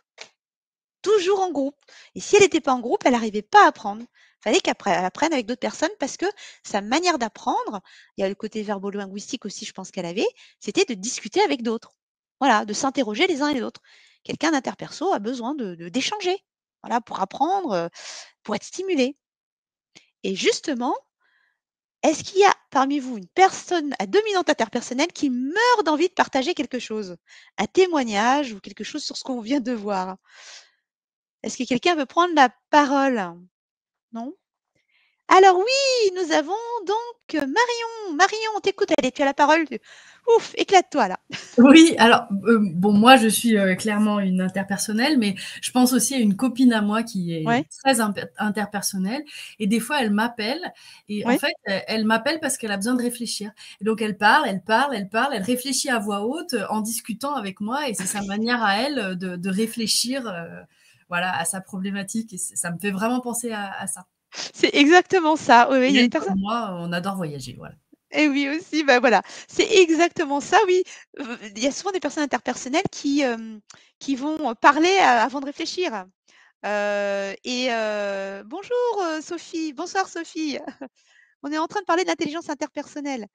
Toujours en groupe et si elle était pas en groupe, elle arrivait pas à apprendre. Fallait elle apprenne avec d'autres personnes parce que sa manière d'apprendre, il y a le côté verbo-linguistique aussi, je pense qu'elle avait, c'était de discuter avec d'autres. Voilà, de s'interroger les uns et les autres. Quelqu'un d'interperso a besoin d'échanger, voilà, pour apprendre, pour être stimulé et justement, est-ce qu'il y a parmi vous une personne à dominante interpersonnelle qui meurt d'envie de partager quelque chose? Un témoignage ou quelque chose sur ce qu'on vient de voir? Est-ce que quelqu'un veut prendre la parole? Non? Alors oui, nous avons donc Marion. Marion, on t'écoute, allez, tu as la parole. Ouf, éclate-toi là. Oui, alors, bon, moi, je suis, clairement une interpersonnelle, mais je pense aussi à une copine à moi qui est Ouais, très interpersonnelle et des fois, elle m'appelle et en ouais. fait, elle m'appelle parce qu'elle a besoin de réfléchir et donc elle parle, elle parle, elle parle, elle réfléchit à voix haute, en discutant avec moi et c'est sa manière à elle, de réfléchir, voilà, à sa problématique et ça me fait vraiment penser à ça. C'est exactement ça. Oui, oui, Et il y a même des personnes. comme moi, on adore voyager, voilà. Et oui aussi, bah voilà, c'est exactement ça, oui. Il y a souvent des personnes interpersonnelles qui vont parler avant de réfléchir. Bonjour Sophie, bonsoir Sophie. On est en train de parler d'intelligence interpersonnelle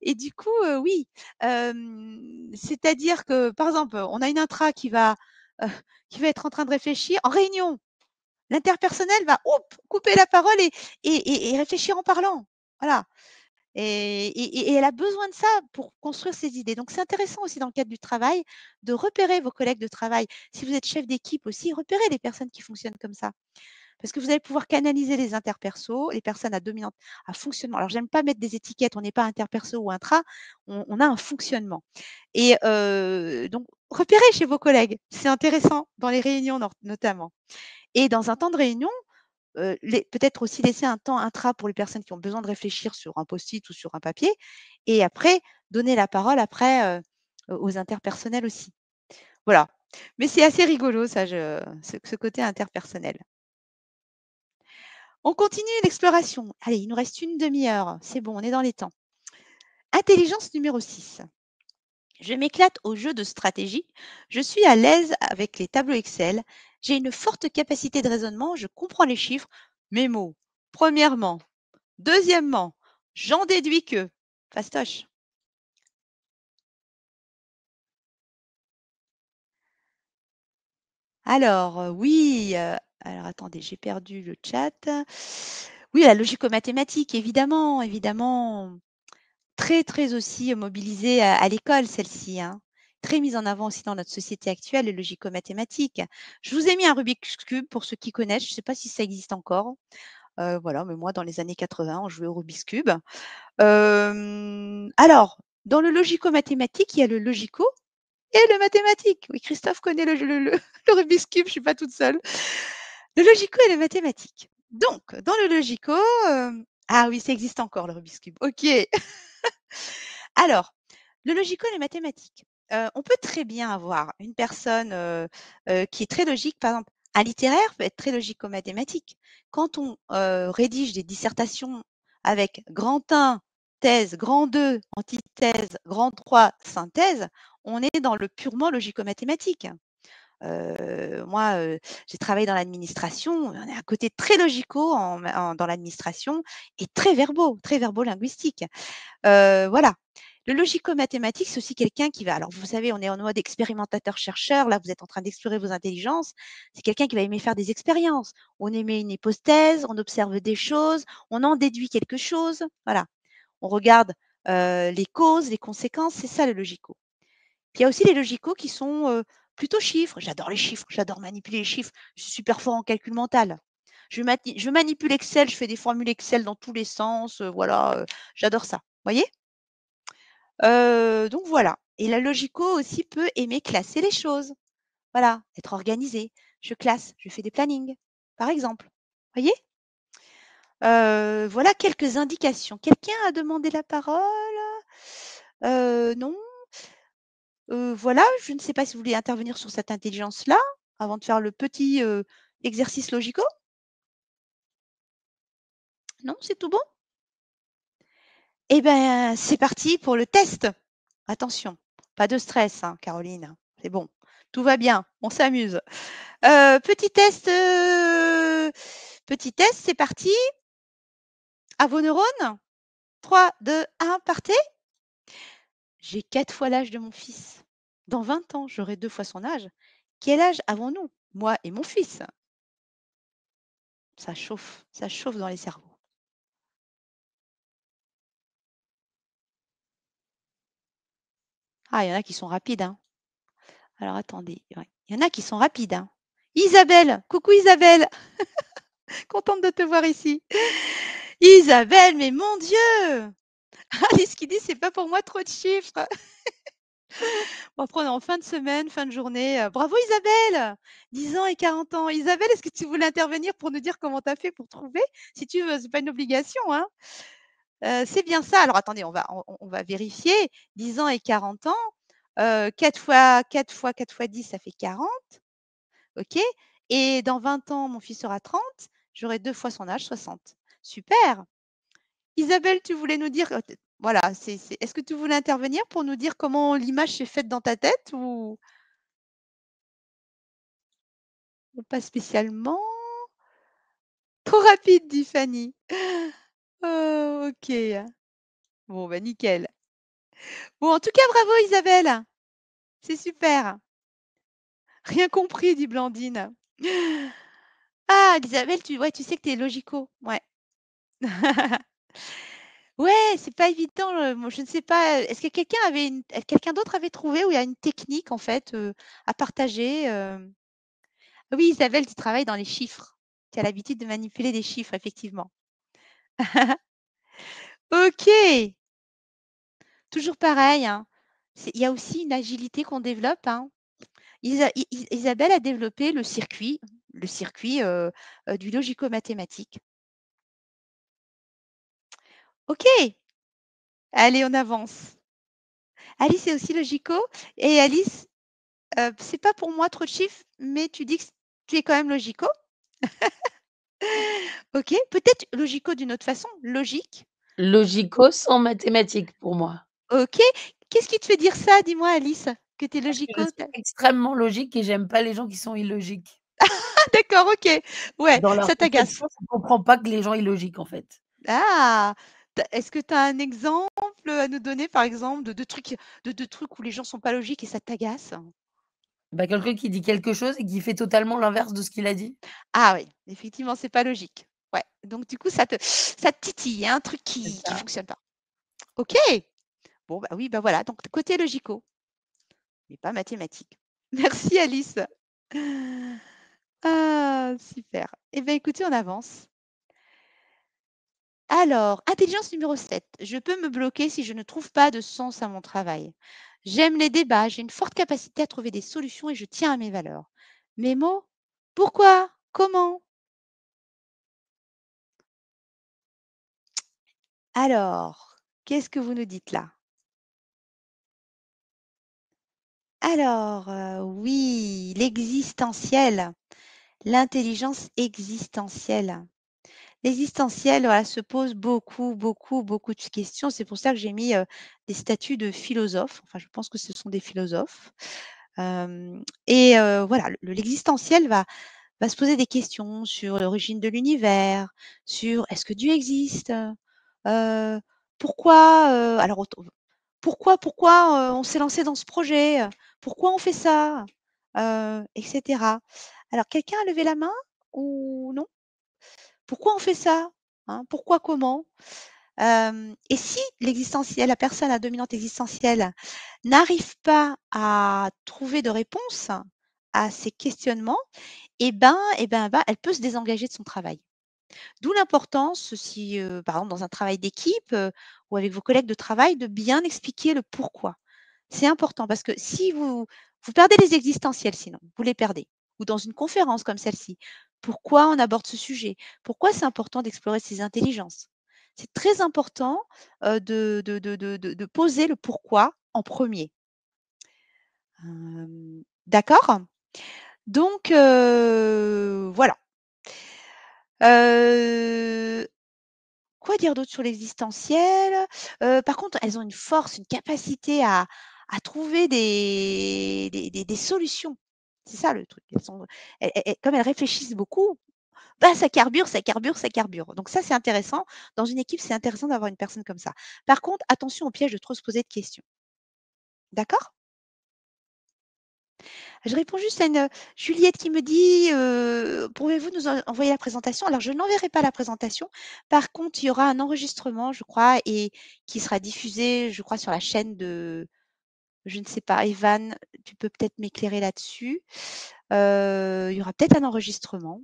et du coup, oui, c'est-à-dire que, par exemple, on a une intra heu, qui va être en train de réfléchir en réunion. L'interpersonnel va, couper la parole et réfléchir en parlant. Voilà. Et elle a besoin de ça pour construire ses idées. Donc, c'est intéressant aussi dans le cadre du travail de repérer vos collègues de travail. Si vous êtes chef d'équipe aussi, repérez les personnes qui fonctionnent comme ça. Parce que vous allez pouvoir canaliser les interpersos, les personnes à fonctionnement. Alors, j'aime pas mettre des étiquettes, on n'est pas interperso ou intra, on a un fonctionnement. Et donc, repérez chez vos collègues. C'est intéressant dans les réunions notamment. Et dans un temps de réunion, peut-être aussi laisser un temps intra pour les personnes qui ont besoin de réfléchir sur un post-it ou sur un papier et après donner la parole après, aux interpersonnels aussi. Voilà. Mais c'est assez rigolo ça, ce côté interpersonnel. On continue l'exploration. Allez, il nous reste une demi-heure. C'est bon, on est dans les temps. Intelligence numéro 6. Je m'éclate au jeu de stratégie. Je suis à l'aise avec les tableaux Excel. J'ai une forte capacité de raisonnement. Je comprends les chiffres. Mes mots. Premièrement. Deuxièmement, j'en déduis que. Fastoche. Alors, oui, alors attendez, j'ai perdu le chat. Oui, la logico-mathématique, évidemment, évidemment. Très, très aussi mobilisée à l'école, celle-ci, hein. Très mise en avant aussi dans notre société actuelle, le logico-mathématique. Je vous ai mis un Rubik's Cube pour ceux qui connaissent. Je ne sais pas si ça existe encore. Voilà, mais moi, dans les années 80, on jouait au Rubik's Cube. Alors, dans le logico-mathématique, il y a le logico et le mathématique. Oui, Christophe connaît le Rubik's Cube, je ne suis pas toute seule. Le logico et le mathématique. Donc, dans le logico, ah oui, ça existe encore le Rubik's Cube. OK. Alors, le logico et les mathématiques. On peut très bien avoir une personne, qui est très logique. Par exemple, un littéraire peut être très logico-mathématique. Quand on, rédige des dissertations avec grand 1, thèse, grand 2, antithèse, grand 3, synthèse, on est dans le purement logico-mathématique. Moi, j'ai travaillé dans l'administration, on est à côté très logicaux dans l'administration et très verbo-linguistique. Voilà. Le logico-mathématique, c'est aussi quelqu'un qui va alors vous savez, on est en mode expérimentateur-chercheur, là, vous êtes en train d'explorer vos intelligences. C'est quelqu'un qui va aimer faire des expériences. On émet une hypothèse, on observe des choses, on en déduit quelque chose, voilà. On regarde, les causes, les conséquences, c'est ça le logico. Puis il y a aussi les logicaux qui sont, plutôt chiffres. J'adore les chiffres, j'adore manipuler les chiffres. Je suis super fort en calcul mental. Je manipule Excel, je fais des formules Excel dans tous les sens, voilà, j'adore ça. Voyez? Donc voilà et la logico aussi peut aimer classer les choses. Voilà, être organisé. Je classe, je fais des plannings, par exemple. Voyez? Voilà quelques indications. Quelqu'un a demandé la parole? Non? Voilà, je ne sais pas si vous voulez intervenir sur cette intelligence-là, avant de faire le petit, exercice logico? Non, c'est tout bon? Eh ben, c'est parti pour le test. Attention, pas de stress, hein, Caroline, c'est bon. Tout va bien, on s'amuse. Petit test, c'est parti. À vos neurones. 3, 2, 1, partez. J'ai 4 fois l'âge de mon fils. Dans 20 ans, j'aurai 2 fois son âge. Quel âge avons-nous, moi et mon fils? Ça chauffe dans les cerveaux. Ah, il y en a qui sont rapides, hein. Alors attendez, ouais, il y en a qui sont rapides, hein. Isabelle, coucou Isabelle, contente de te voir ici. Isabelle, mais mon Dieu! Alice qui dit: «C'est pas pour moi trop de chiffres». Bon après on est en fin de semaine, fin de journée, bravo Isabelle! 10 ans et 40 ans. Isabelle, est-ce que tu voulais intervenir pour nous dire comment tu as fait pour trouver? Si tu veux, c'est pas une obligation, hein. C'est bien ça. Alors attendez, on va vérifier. 10 ans et 40 ans, 4 fois 10, ça fait 40. OK et dans 20 ans, mon fils aura 30, j'aurai 2 fois son âge, 60. Super! Isabelle, tu voulais nous dire, voilà, est-ce que tu voulais intervenir pour nous dire comment l'image s'est faite dans ta tête ou pas spécialement? Trop rapide, dit Fanny. Oh, OK. Bon, bah, nickel. Bon, en tout cas, bravo Isabelle, c'est super. Rien compris, dit Blandine. Ah, Isabelle, tu sais que tu es logico, ouais. Ouais, c'est pas évident, moi je ne sais pas, est-ce que quelqu'un d'autre avait trouvé où il y a une technique en fait, à partager, Oui, Isabelle, tu travailles dans les chiffres. Tu as l'habitude de manipuler des chiffres, effectivement. OK, toujours pareil, hein. Il y a aussi une agilité qu'on développe, hein. Isabelle a développé le circuit, du logico-mathématique. OK, allez, on avance. Alice est aussi logico et Alice, c'est pas pour moi trop de chiffres, mais tu dis que tu es quand même logico. OK, peut-être logico d'une autre façon, logique. Logico sans mathématiques pour moi. OK. Qu'est-ce qui te fait dire ça? Dis-moi Alice, que tu es Parce que je logico? suis extrêmement logique et j'aime pas les gens qui sont illogiques. Ah d'accord, OK. Ouais, Dans leur ça t'agace. conception, je comprends pas que les gens illogiques, en fait. Ah! Est-ce que tu as un exemple à nous donner, par exemple, de trucs où les gens sont pas logiques et ça t'agace? Bah, quelqu'un qui dit quelque chose et qui fait totalement l'inverse de ce qu'il a dit. Ah oui, effectivement, c'est pas logique. Ouais, donc du coup, ça te titille, il y a un truc C'est qui ça. fonctionne pas. OK. Bon, bah oui, bah voilà, donc côté logico, mais pas mathématique. Merci Alice. Ah, super. Eh bien, écoutez, on avance. Alors, intelligence numéro 7. Je peux me bloquer si je ne trouve pas de sens à mon travail. J'aime les débats, j'ai une forte capacité à trouver des solutions et je tiens à mes valeurs. Mes mots? Pourquoi? Comment? Alors, qu'est-ce que vous nous dites là? Alors, oui, l'existentiel, l'intelligence existentielle. L'existentiel, voilà, se pose beaucoup, beaucoup, beaucoup de questions. C'est pour ça que j'ai mis, des statuts de philosophes. Enfin, je pense que ce sont des philosophes. Et voilà, l'existentiel va se poser des questions sur l'origine de l'univers, sur est-ce que Dieu existe? Pourquoi, alors pourquoi, on s'est lancé dans ce projet? Pourquoi on fait ça? Et cetera. Alors quelqu'un a levé la main ou non? Pourquoi on fait ça? Hein, pourquoi, comment? Et si la personne à dominante existentielle n'arrive pas à trouver de réponse à ces questionnements, bah, elle peut se désengager de son travail. D'où l'importance si, par exemple dans un travail d'équipe, ou avec vos collègues de travail, de bien expliquer le pourquoi. C'est important parce que si vous perdez les existentiels sinon, vous les perdez. Ou dans une conférence comme celle-ci. Pourquoi on aborde ce sujet? Pourquoi c'est important d'explorer ces intelligences? C'est très important, de poser le pourquoi en premier. D'accord? Donc voilà. Heu, quoi dire d'autre sur l'existentiel? Par contre, elles ont une force, une capacité à trouver des solutions. C'est ça le truc. Comme elles réfléchissent beaucoup, bah, ça carbure, ça carbure, ça carbure. Donc ça, c'est intéressant. Dans une équipe, c'est intéressant d'avoir une personne comme ça. Par contre, attention au piège de trop se poser de questions. D'accord? Je réponds juste à une, Juliette qui me dit, «Pourriez-vous nous envoyer la présentation?» Alors je n'enverrai pas la présentation. Par contre, il y aura un enregistrement, je crois et qui sera diffusé, je crois, sur la chaîne de je ne sais pas, Evan, tu peux peut-être m'éclairer là-dessus. Il y aura peut-être un enregistrement,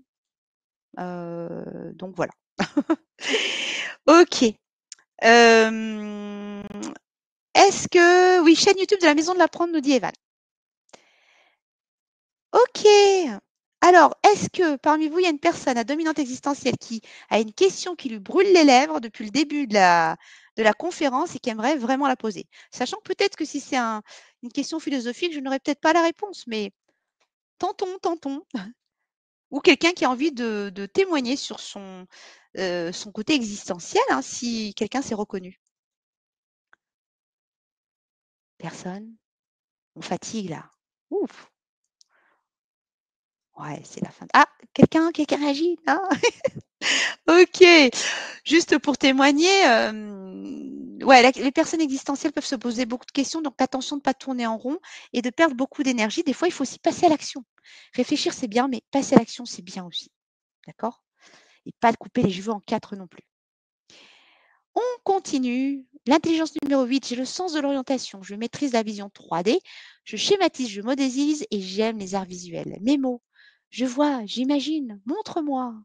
donc voilà. OK. Hem, est-ce que oui, chaîne YouTube de la Maison de l'Apprendre, nous dit Evan. OK. Alors, est-ce que parmi vous, il y a une personne à dominante existentielle qui a une question qui lui brûle les lèvres depuis le début de la conférence et qui aimerait vraiment la poser? Sachant que peut-être que si c'est une question philosophique, je n'aurai peut-être pas la réponse, mais tentons, tentons. Ou quelqu'un qui a envie de témoigner sur son côté existentiel, hein, si quelqu'un s'est reconnu. Personne? On fatigue là. Ouf! Ouais, c'est la fin. Ah! Quelqu'un réagit? Non? OK. Juste pour témoigner, ouais, les personnes existentielles peuvent se poser beaucoup de questions, donc attention de ne pas tourner en rond et de perdre beaucoup d'énergie. Des fois, il faut aussi passer à l'action. Réfléchir, c'est bien, mais passer à l'action, c'est bien aussi. D'accord? Et pas de couper les cheveux en 4 non plus. On continue. L'intelligence numéro 8, j'ai le sens de l'orientation. Je maîtrise la vision 3D. Je schématise, je modélise et j'aime les arts visuels. Mes mots. Je vois, j'imagine. Montre-moi.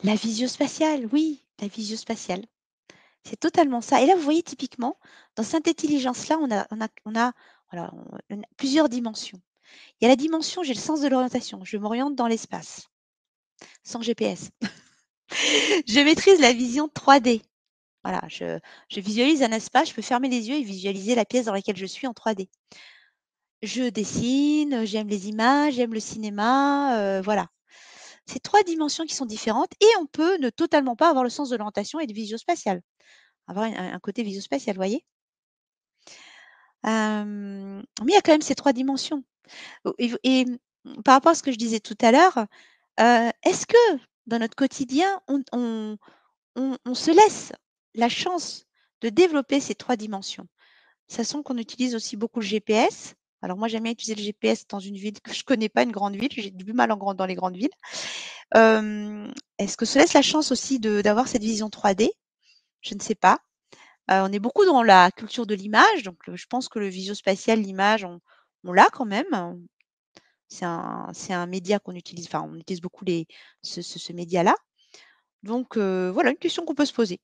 La visio-spatiale, oui, la visio-spatiale. C'est totalement ça. Et là, vous voyez typiquement, dans cette intelligence-là, voilà, on a plusieurs dimensions. Il y a la dimension, j'ai le sens de l'orientation. Je m'oriente dans l'espace, sans GPS. Je maîtrise la vision 3D. Voilà, je visualise un espace, je peux fermer les yeux et visualiser la pièce dans laquelle je suis en 3D. Je dessine, j'aime les images, j'aime le cinéma, voilà. C'est 3 dimensions qui sont différentes et on peut ne totalement pas avoir le sens de l'orientation et de visio-spatial. Avoir un côté visio-spatial, vous voyez? Mais il y a quand même ces 3 dimensions. Par rapport à ce que je disais tout à l'heure, est-ce que dans notre quotidien, on se laisse la chance de développer ces 3 dimensions? Sachant qu'on utilise aussi beaucoup le GPS. Alors moi, j'aime bien utiliser le GPS dans une ville que je connais pas, une grande ville. J'ai du mal dans les grandes villes. Est-ce que se laisse la chance aussi d'avoir cette vision 3D? Je ne sais pas. On est beaucoup dans la culture de l'image, donc je pense que le visio-spatial, l'image, on l'a quand même. C'est un média qu'on utilise, enfin, on utilise beaucoup ce média-là. Donc voilà, une question qu'on peut se poser.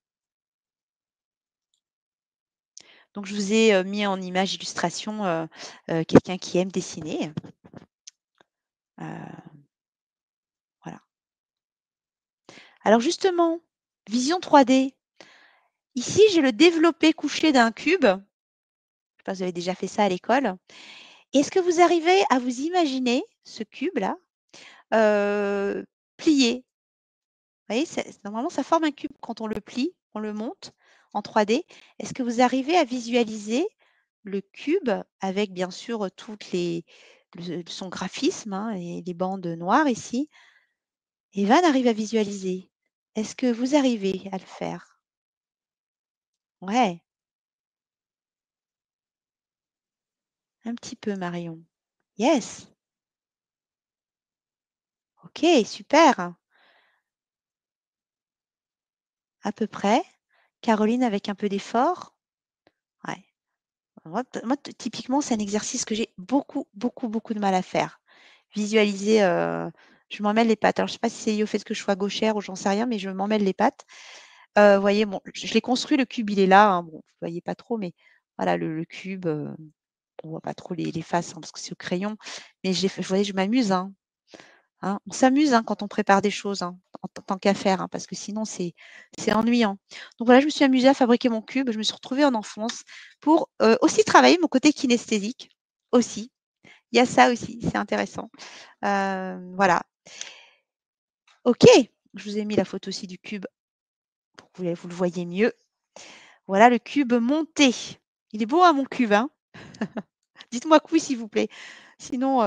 Donc je vous ai mis en image illustration quelqu'un qui aime dessiner. Voilà. Alors justement, vision 3D. Ici, j'ai le développé couché d'un cube. Je ne sais pas si vous avez déjà fait ça à l'école. Est-ce que vous arrivez à vous imaginer ce cube-là plié? Vous voyez, normalement, ça forme un cube quand on le plie, on le monte en 3D. Est-ce que vous arrivez à visualiser le cube avec, bien sûr, son graphisme, hein, et les bandes noires ici? Evan arrive à visualiser. Est-ce que vous arrivez à le faire? Ouais, un petit peu, Marion. Yes. OK, super. À peu près. Caroline avec un peu d'effort. Ouais. Moi, typiquement, c'est un exercice que j'ai beaucoup, beaucoup, beaucoup de mal à faire. Visualiser, je m'en mêle les pattes. Alors, je ne sais pas si c'est lié au fait que je sois gauchère ou j'en sais rien, mais je m'en mêle les pattes. Vous voyez, bon, je l'ai construit, le cube, il est là, hein. Bon, vous ne voyez pas trop, mais voilà, le cube, on ne voit pas trop les faces, hein, parce que c'est au crayon. Mais vous voyez, je m'amuse, hein. On s'amuse, hein, quand on prépare des choses, hein, en tant qu'à faire, hein, parce que sinon c'est ennuyant. Donc voilà, je me suis amusée à fabriquer mon cube. Je me suis retrouvée en enfance pour, aussi travailler mon côté kinesthésique, aussi. Il y a ça aussi, c'est intéressant. Voilà. OK, je vous ai mis la photo aussi du cube pour que vous le voyez mieux. Voilà le cube monté. Il est beau, hein, mon cube, hein? Dites-moi que oui, s'il vous plaît. Sinon,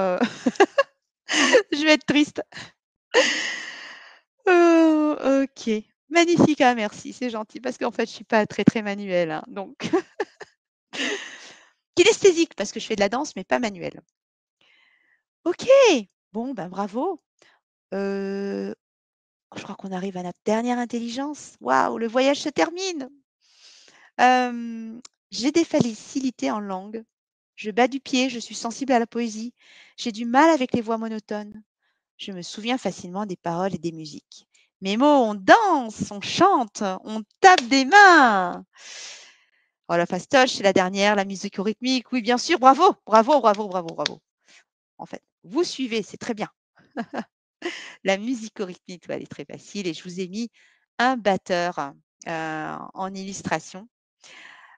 je vais être triste. OK. Magnifique, ah merci, c'est gentil parce qu'en fait, je suis pas très, très manuelle, hein, donc kinesthésique parce que je fais de la danse, mais pas manuelle. OK, bon, ben, bravo. Je crois qu'on arrive à notre dernière intelligence. Waouh, le voyage se termine. J'ai des facilités en langue. Je bats du pied, je suis sensible à la poésie. J'ai du mal avec les voix monotones. Je me souviens facilement des paroles et des musiques. Mes mots, on danse, on chante, on tape des mains. Oh, la fastoche, c'est la dernière, la musique au rythmique. Oui, bien sûr, bravo, bravo, bravo, bravo, bravo. En fait, vous suivez, c'est très bien. La musique au rythmique, elle est très facile et je vous ai mis un batteur en illustration.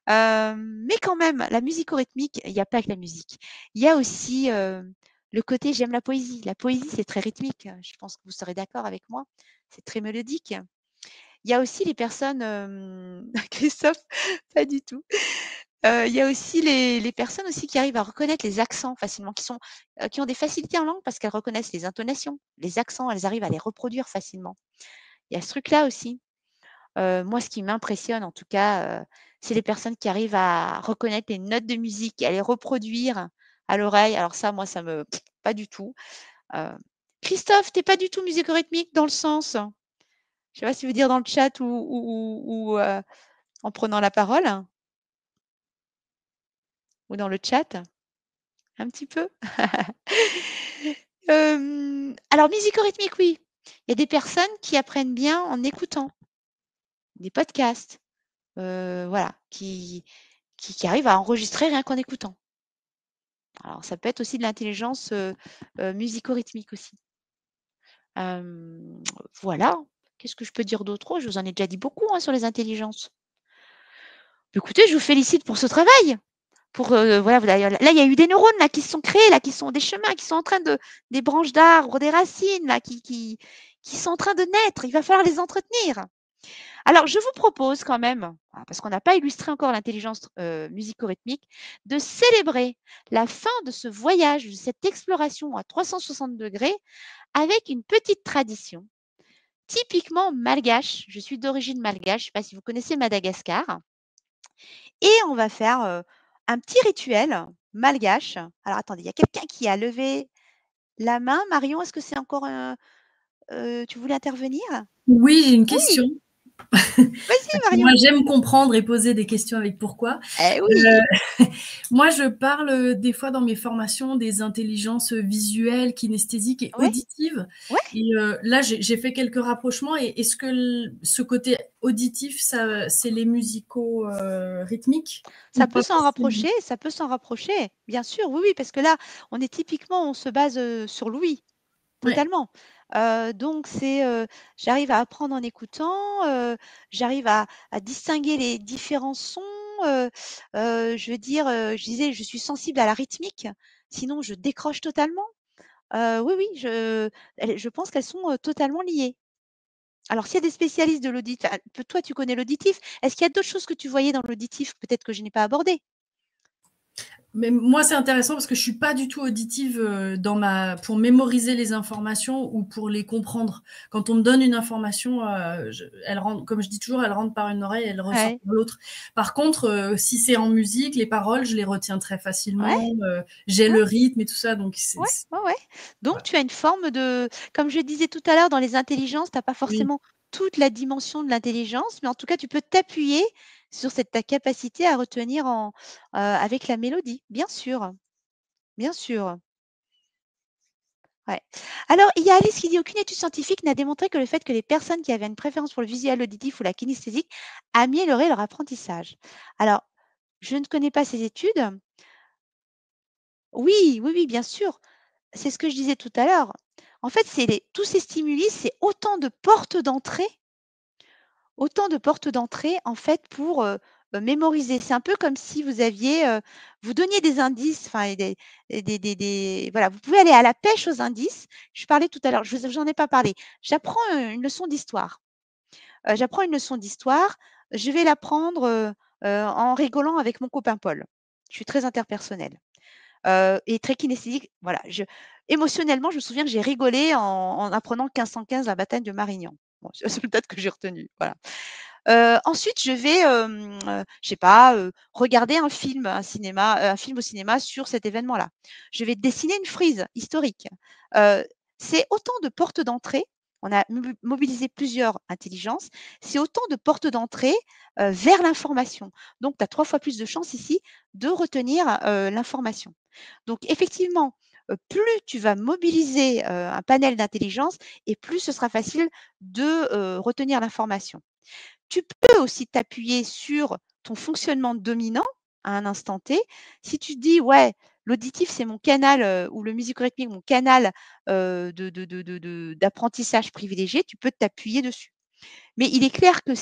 Mais quand même, la musico-rythmique, il n'y a pas que la musique. Il y a aussi le côté j'aime la poésie. La poésie, c'est très rythmique. Je pense que vous serez d'accord avec moi. C'est très mélodique. Il y a aussi les personnes, Christophe, pas du tout. Il y a aussi les personnes aussi qui arrivent à reconnaître les accents facilement, qui ont des facilités en langue parce qu'elles reconnaissent les intonations, les accents, elles arrivent à les reproduire facilement. Il y a ce truc-là aussi. Moi, ce qui m'impressionne en tout cas, c'est les personnes qui arrivent à reconnaître les notes de musique et à les reproduire à l'oreille. Alors ça, moi, ça me pas du tout. Heu, Christophe, tu es pas du tout musico-rythmique dans le sens? Je sais pas si tu veux dire dans le chat ou en prenant la parole? Ou dans le chat? Un petit peu? Alors musico-rythmique, oui. Il y a des personnes qui apprennent bien en écoutant des podcasts, voilà, qui arrivent à enregistrer rien qu'en écoutant. Alors ça peut être aussi de l'intelligence, musico-rythmique aussi. Voilà. Qu'est-ce que je peux dire d'autre? Oh, je vous en ai déjà dit beaucoup, hein, sur les intelligences. Écoutez, je vous félicite pour ce travail. Voilà, là, il y a eu des neurones là qui se sont créés, là, qui sont des chemins, qui sont en train de des branches d'arbres, des racines là, qui sont en train de naître. Il va falloir les entretenir. Alors, je vous propose quand même, parce qu'on n'a pas illustré encore l'intelligence musico-rythmique, de célébrer la fin de ce voyage, de cette exploration à 360 degrés, avec une petite tradition, typiquement malgache. Je suis d'origine malgache. Je ne sais pas si vous connaissez Madagascar. Et on va faire un petit rituel malgache. Alors, attendez, il y a quelqu'un qui a levé la main. Marion, est-ce que c'est encore tu voulais intervenir? Oui, j'ai une Oui, question. vas-y, Marion. Moi, j'aime comprendre et poser des questions avec pourquoi. Eh oui. Moi, je parle des fois dans mes formations des intelligences visuelles, kinesthésiques et Ouais, auditives. ouais. Et là, j'ai fait quelques rapprochements. Et est-ce que ce côté auditif, c'est les musicaux rythmiques ou Ça peut pas s'en forcément? rapprocher, bien sûr, oui, oui, parce que là, on se base sur l'ouïe, Ouais. totalement. Donc j'arrive à apprendre en écoutant, j'arrive à distinguer les différents sons, je veux dire, je disais, je suis sensible à la rythmique, sinon je décroche totalement. Oui, oui, je pense qu'elles sont, totalement liées. Alors s'il y a des spécialistes de l'auditif, toi tu connais l'auditif, est-ce qu'il y a d'autres choses que tu voyais dans l'auditif, peut-être que je n'ai pas abordées? Mais moi, c'est intéressant parce que je suis pas du tout auditive pour mémoriser les informations ou pour les comprendre. Quand on me donne une information, elle rentre, comme je dis toujours, elle rentre par une oreille, elle ressort Ouais, par l'autre. Par contre, si c'est en musique, les paroles, je les retiens très facilement. ouais, J'ai ouais. le rythme et tout ça, donc Ouais, ouais, ouais. Donc voilà. tu as une forme de comme je disais tout à l'heure dans les intelligences, tu as pas Oui. forcément toute la dimension de l'intelligence, mais en tout cas, tu peux t'appuyer sur ta capacité à retenir avec la mélodie, bien sûr, bien sûr. Ouais. Alors, il y a Alice qui dit: «Aucune étude scientifique n'a démontré que le fait que les personnes qui avaient une préférence pour le visuel, l'auditif ou la kinesthésique amélioraient leur apprentissage». Alors, je ne connais pas ces études. Oui, oui, oui, bien sûr. C'est ce que je disais tout à l'heure. En fait, tous ces stimuli, c'est autant de portes d'entrée, en fait, pour, mémoriser. C'est un peu comme si vous donniez des indices, enfin et des voilà, vous pouvez aller à la pêche aux indices. Je parlais tout à l'heure, j'en ai pas parlé. J'apprends une leçon d'histoire, je vais l'apprendre, en rigolant avec mon copain Paul. Je suis très interpersonnelle. Et très kinesthésique, voilà, émotionnellement, je me souviens que j'ai rigolé en apprenant 1515, la bataille de Marignan. Bon, c'est la seule date que j'ai retenue, voilà. Ensuite, je vais, je sais pas, regarder un film au cinéma sur cet événement-là. Je vais dessiner une frise historique. Heu, c'est autant de portes d'entrée. On a mobilisé plusieurs intelligences. C'est autant de portes d'entrée, vers l'information. Donc tu as 3 fois plus de chances ici de retenir, l'information. Donc effectivement, plus tu vas mobiliser, un panel d'intelligence et plus ce sera facile de, retenir l'information. Tu peux aussi t'appuyer sur ton fonctionnement dominant à un instant T. Si tu te dis: «Ouais, l'auditif, c'est mon canal, ou le musico-rythmique, mon canal, d'apprentissage privilégié», tu peux t'appuyer dessus. Mais il est clair que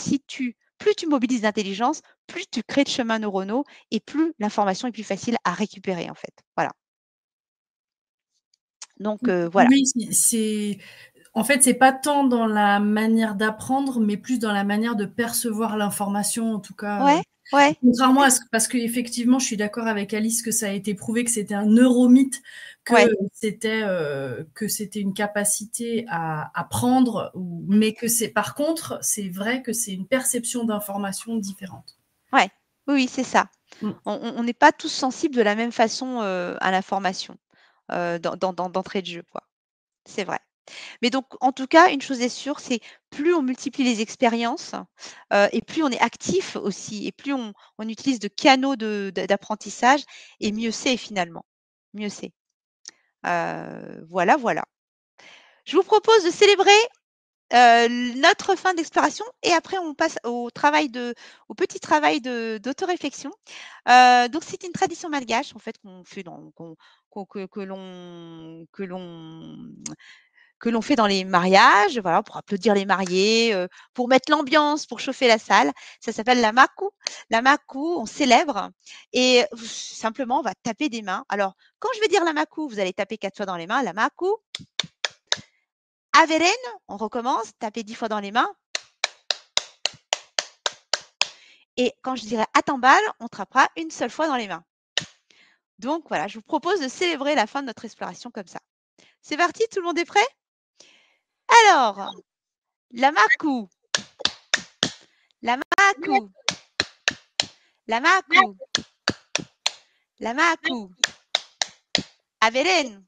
plus tu mobilises d'intelligence, plus tu crées de chemins neuronaux et plus l'information est plus facile à récupérer, en fait. Voilà. Donc voilà. Oui, en fait, c'est pas tant dans la manière d'apprendre, mais plus dans la manière de percevoir l'information, en tout cas. Ouais, Ouais. Contrairement à ce parce qu'effectivement, je suis d'accord avec Alice que ça a été prouvé que c'était un neuromythe, que Ouais. c'était une capacité à apprendre, mais que par contre, c'est vrai que c'est une perception d'information différente. Ouais. Oui, c'est ça. Mmh. On n'est pas tous sensibles de la même façon, à l'information, d'entrée de jeu, quoi. C'est vrai. Mais donc en tout cas, une chose est sûre, c'est plus on multiplie les expériences, et plus on est actif aussi et plus on utilise de canaux d'apprentissage et mieux c'est finalement. Mieux c'est. Voilà, voilà. Je vous propose de célébrer, notre fin d'exploration et après on passe au petit travail d'autoréflexion. Donc c'est une tradition malgache en fait qu'on fait que l'on fait dans les mariages, voilà, pour applaudir les mariés, pour mettre l'ambiance, pour chauffer la salle. Ça s'appelle la maku. La maku, on célèbre et simplement on va taper des mains. Alors, quand je vais dire la maku, vous allez taper 4 fois dans les mains. La maku. Averen, on recommence, taper 10 fois dans les mains. Et quand je dirai Atambal, on tapera une seule fois dans les mains. Donc voilà, je vous propose de célébrer la fin de notre exploration comme ça. C'est parti, tout le monde est prêt? Alors, la maku. La maku. La maku. La maku. Averen.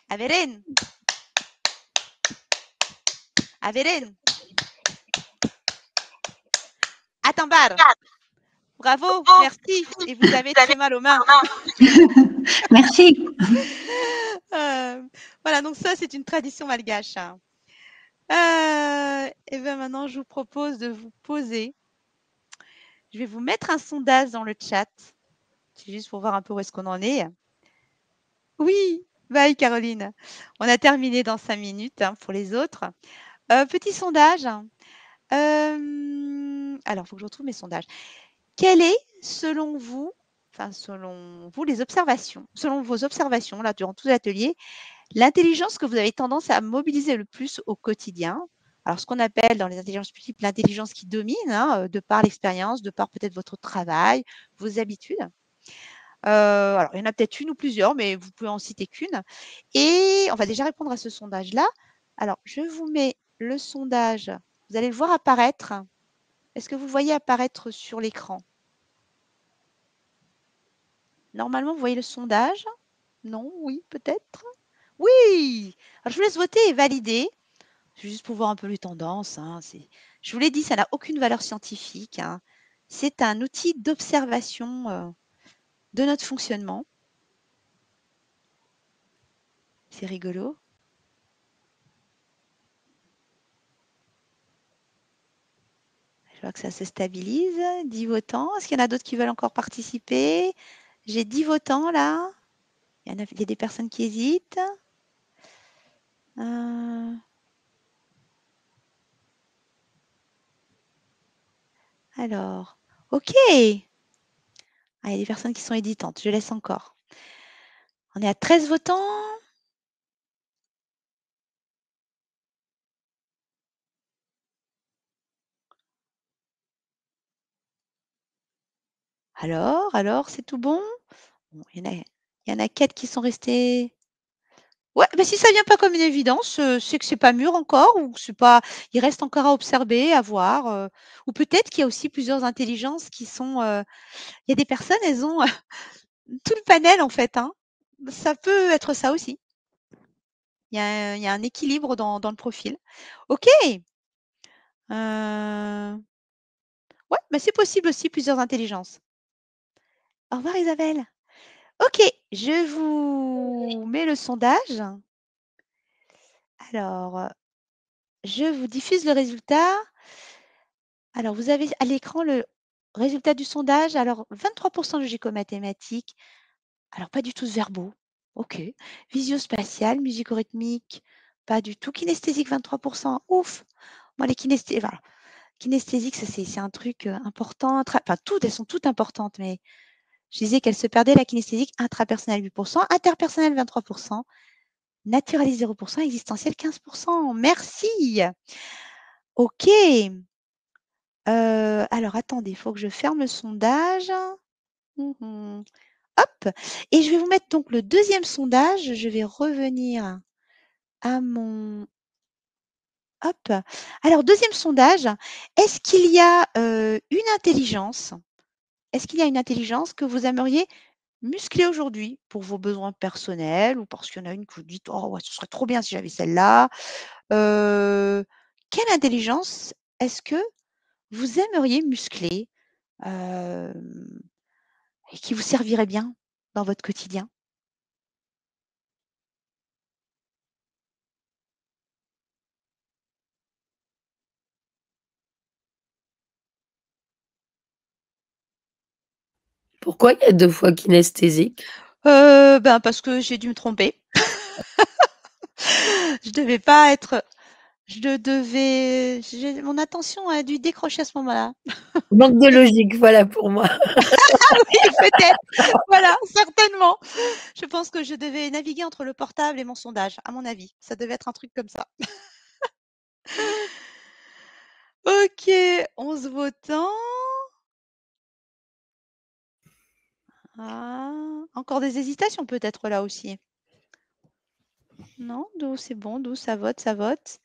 Averen. Averen. Atambal. Bravo, merci. Et vous avez très mal aux mains. Merci. Voilà, donc ça, c'est une tradition malgache. Et bien maintenant, je vous propose de vous poser. Je vais vous mettre un sondage dans le chat. C'est juste pour voir un peu où est-ce qu'on en est. Oui, bye Caroline. On a terminé dans 5 minutes pour les autres. Petit sondage. Alors, il faut que je retrouve mes sondages. Quelle est, selon vous, les observations, selon vos observations là durant tout l'atelier, l'intelligence que vous avez tendance à mobiliser le plus au quotidien? Alors, ce qu'on appelle dans les intelligences multiples l'intelligence qui domine, de par l'expérience, de par peut-être votre travail, vos habitudes. Alors, il y en a peut-être une ou plusieurs, mais vous pouvez en citer qu'une. Et on va déjà répondre à ce sondage-là. Alors, je vous mets le sondage. Vous allez le voir apparaître. Est-ce que vous voyez apparaître sur l'écran? Normalement, vous voyez le sondage? Non? Oui, peut-être? Oui! Alors, je vous laisse voter et valider. C'est juste pour voir un peu les tendances. Je vous l'ai dit, ça n'a aucune valeur scientifique. C'est un outil d'observation de notre fonctionnement. C'est rigolo. Je vois que ça se stabilise. 10 votants. Est-ce qu'il y en a d'autres qui veulent encore participer? J'ai 10 votants là. Il y a des personnes qui hésitent. Alors, OK. Ah, il y a des personnes qui sont hésitantes. Je laisse encore. On est à 13 votants. Alors, c'est tout bon? Bon, il y en a 4 qui sont restés. Ouais, bah, si ça vient pas comme une évidence, c'est que c'est pas mûr encore ou que c'est pas il reste encore à observer, à voir, ou peut-être qu'il y a aussi plusieurs intelligences qui sont, il y a des personnes, elles ont, tout le panel en fait, hein. Ça peut être ça aussi. Il y a un équilibre dans le profil. OK. Ouais, mais c'est possible aussi plusieurs intelligences. Au revoir Isabelle. OK, je vous mets le sondage. Alors, je vous diffuse le résultat. Alors, vous avez à l'écran le résultat du sondage. Alors, 23% logico-mathématiques. Alors, pas du tout verbaux. OK. Visio-spatial, musico-rythmique, pas du tout. Kinesthésique, 23%. Ouf. Moi, les voilà. Kinesthésiques, ça, c'est un truc important. Enfin, elles sont toutes importantes, mais je disais qu'elles se perdaient. La kinesthésique, intrapersonnelle, 8%. Interpersonnelle, 23%. Naturaliste, 0%. Existentiel, 15%. Merci. OK. Alors attendez, il faut que je ferme le sondage. Mmh. Hop, et je vais vous mettre donc le 2e sondage. Je vais revenir à mon hop. Alors 2e sondage, est-ce qu'il y a, une intelligence que vous aimeriez muscler aujourd'hui pour vos besoins personnels ou parce qu'il y en a une que vous dites: «Oh ouais, ce serait trop bien si j'avais celle-là». Quelle intelligence est-ce que vous aimeriez muscler, hem, et qui vous servirait bien dans votre quotidien? Pourquoi il y a 2 fois kinesthésique? Ben, parce que j'ai dû me tromper. Je devais pas être mon attention a dû décrocher à ce moment-là. Manque de logique, voilà pour moi. Oui, peut-être. Voilà, certainement. Je pense que je devais naviguer entre le portable et mon sondage, à mon avis. Ça devait être un truc comme ça. OK, 11 votants. Ah, encore des hésitations peut-être là aussi? Non? 12, c'est bon, 12, ça vote, ça vote.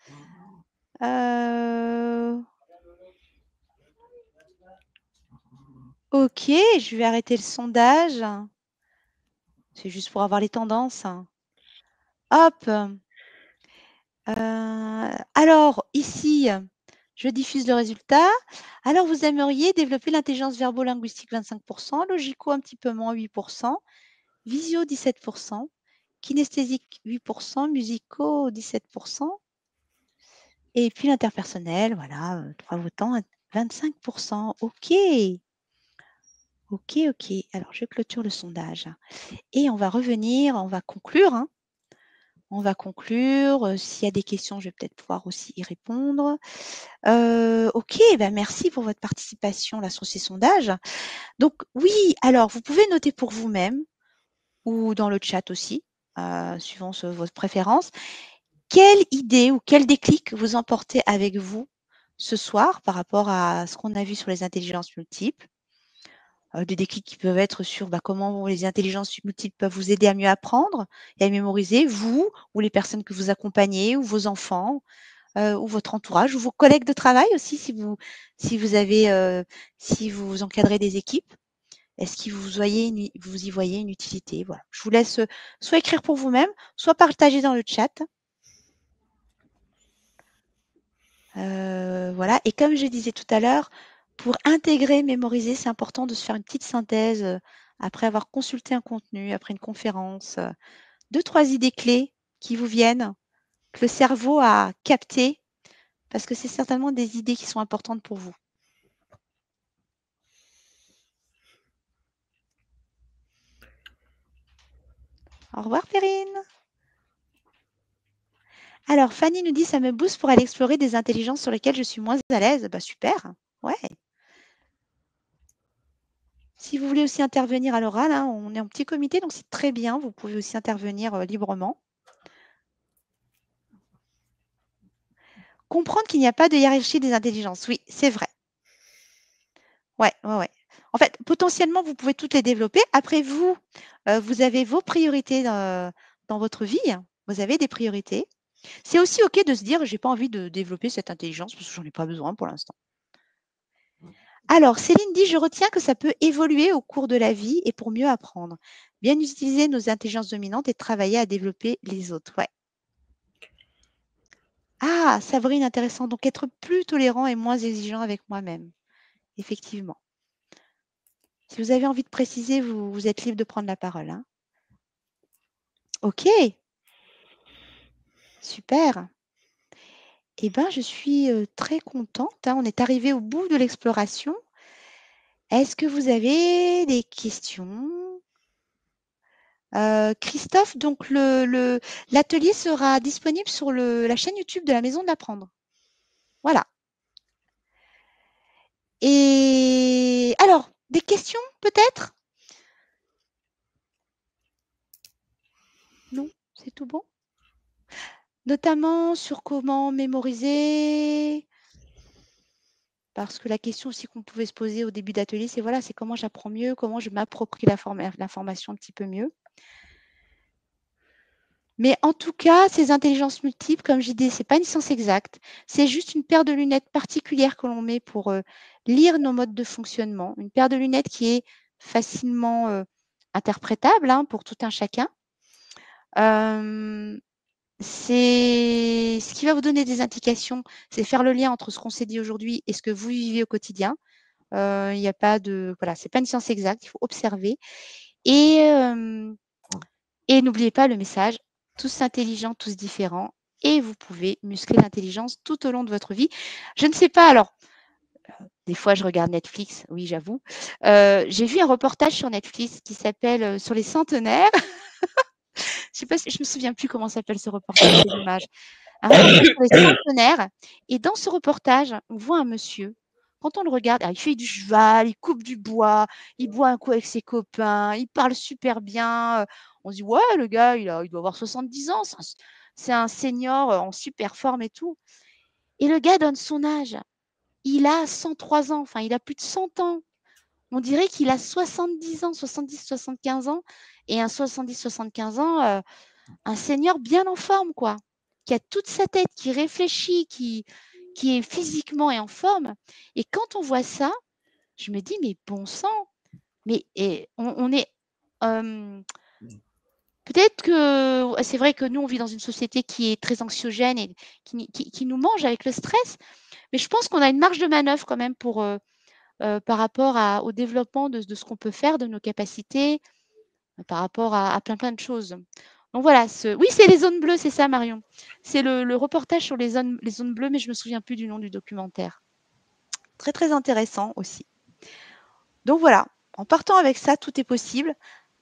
OK, je vais arrêter le sondage. C'est juste pour avoir les tendances. Hop. Alors ici, je diffuse le résultat. Alors vous aimeriez développer l'intelligence verbo-linguistique 25 logico un petit peu moins 8 visio 17 kinesthésique 8 musicaux 17 et puis l'interpersonnel, voilà, 3 votants, 25 OK. OK, OK. Alors je clôture le sondage et on va revenir, on va conclure, hein. On va conclure, s'il y a des questions, je vais peut-être pouvoir aussi y répondre. OK, bah, merci pour votre participation là sur ces sondages. Donc oui, alors vous pouvez noter pour vous-même ou dans le chat aussi, suivant votre préférence. Quelle idée ou quel déclic vous emportez avec vous ce soir par rapport à ce qu'on a vu sur les intelligences multiples? Des déclics qui peuvent être sur, bah, comment les intelligences multiples peuvent vous aider à mieux apprendre et à mémoriser, vous ou les personnes que vous accompagnez ou vos enfants, ou votre entourage ou vos collègues de travail aussi si vous avez, si vous encadrez des équipes. Est-ce que vous y voyez une utilité? Voilà. Je vous laisse, soit écrire pour vous-même, soit partager dans le chat. Voilà, et comme je disais tout à l'heure, pour intégrer, mémoriser, c'est important de se faire une petite synthèse, après avoir consulté un contenu, après une conférence, 2-3 idées clés qui vous viennent, que le cerveau a captées, parce que c'est certainement des idées qui sont importantes pour vous. Au revoir Perrine. Alors Fanny nous dit: «Ça me booste pour aller explorer des intelligences sur lesquelles je suis moins à l'aise». Bah super, ouais. Si vous voulez aussi intervenir à l'oral, hein, on est en petit comité, donc c'est très bien, vous pouvez aussi intervenir, librement. Comprendre qu'il n'y a pas de hiérarchie des intelligences. Oui, c'est vrai. Ouais, ouais, ouais. En fait, potentiellement, vous pouvez toutes les développer. Après vous, vous avez vos priorités, dans votre vie. Vous avez des priorités. C'est aussi OK de se dire: «J'ai pas envie de développer cette intelligence parce que j'en ai pas besoin pour l'instant». Alors Céline dit: «Je retiens que ça peut évoluer au cours de la vie et pour mieux apprendre. Bien utiliser nos intelligences dominantes et travailler à développer les autres». Ouais. Ah, Sabrine, intéressant. Donc être plus tolérant et moins exigeant avec moi-même. Effectivement. Si vous avez envie de préciser, vous êtes libre de prendre la parole, hein. OK. Super. Eh ben, je suis, très contente, hein. On est arrivé au bout de l'exploration. Est-ce que vous avez des questions? Christophe, donc l'atelier sera disponible sur la chaîne YouTube de la Maison de l'Apprendre. Voilà. Et alors, des questions peut-être? Non, c'est tout bon? Notamment sur comment mémoriser? parce que la question aussi qu'on pouvait se poser au début d'atelier, c'est voilà, c'est comment j'apprends mieux, comment je m'approprie l'information un petit peu mieux. Mais en tout cas, ces intelligences multiples, comme j'ai dit, ce n'est pas une science exacte. C'est juste une paire de lunettes particulière que l'on met pour lire nos modes de fonctionnement. Une paire de lunettes qui est facilement interprétable pour tout un chacun. C'est ce qui va vous donner des indications, c'est faire le lien entre ce qu'on s'est dit aujourd'hui et ce que vous vivez au quotidien. Il n'y a pas de voilà, c'est pas une science exacte, il faut observer et n'oubliez pas le message, tous intelligents, tous différents et vous pouvez muscler l'intelligence tout au long de votre vie. Je ne sais pas alors, des fois je regarde Netflix, oui j'avoue. J'ai vu un reportage sur Netflix qui s'appelle sur les centenaires. Je sais pas si je me souviens plus comment s'appelle ce reportage, c'est dommage. Un reportage sur les centenaires et dans ce reportage, on voit un monsieur. Quand on le regarde, il fait du cheval, il coupe du bois, il boit un coup avec ses copains, il parle super bien. On se dit ouais, le gars, il doit avoir 70 ans, c'est un senior en super forme et tout. Et le gars donne son âge. Il a 103 ans, enfin il a plus de 100 ans. On dirait qu'il a 70 ans, 70-75 ans et un 70-75 ans un senior bien en forme, quoi, qui a toute sa tête, qui réfléchit, qui est physiquement et en forme. Et quand on voit ça, je me dis, mais bon sang, mais on est... peut-être que c'est vrai que nous, on vit dans une société qui est très anxiogène et qui nous mange avec le stress, mais je pense qu'on a une marge de manœuvre quand même pour, par rapport au développement de ce qu'on peut faire, de nos capacités, par rapport à plein de choses. Donc voilà, oui, c'est les zones bleues, c'est ça, Marion. C'est le reportage sur les zones bleues, mais je ne me souviens plus du nom du documentaire. Très, très intéressant aussi. Donc voilà, en partant avec ça, tout est possible,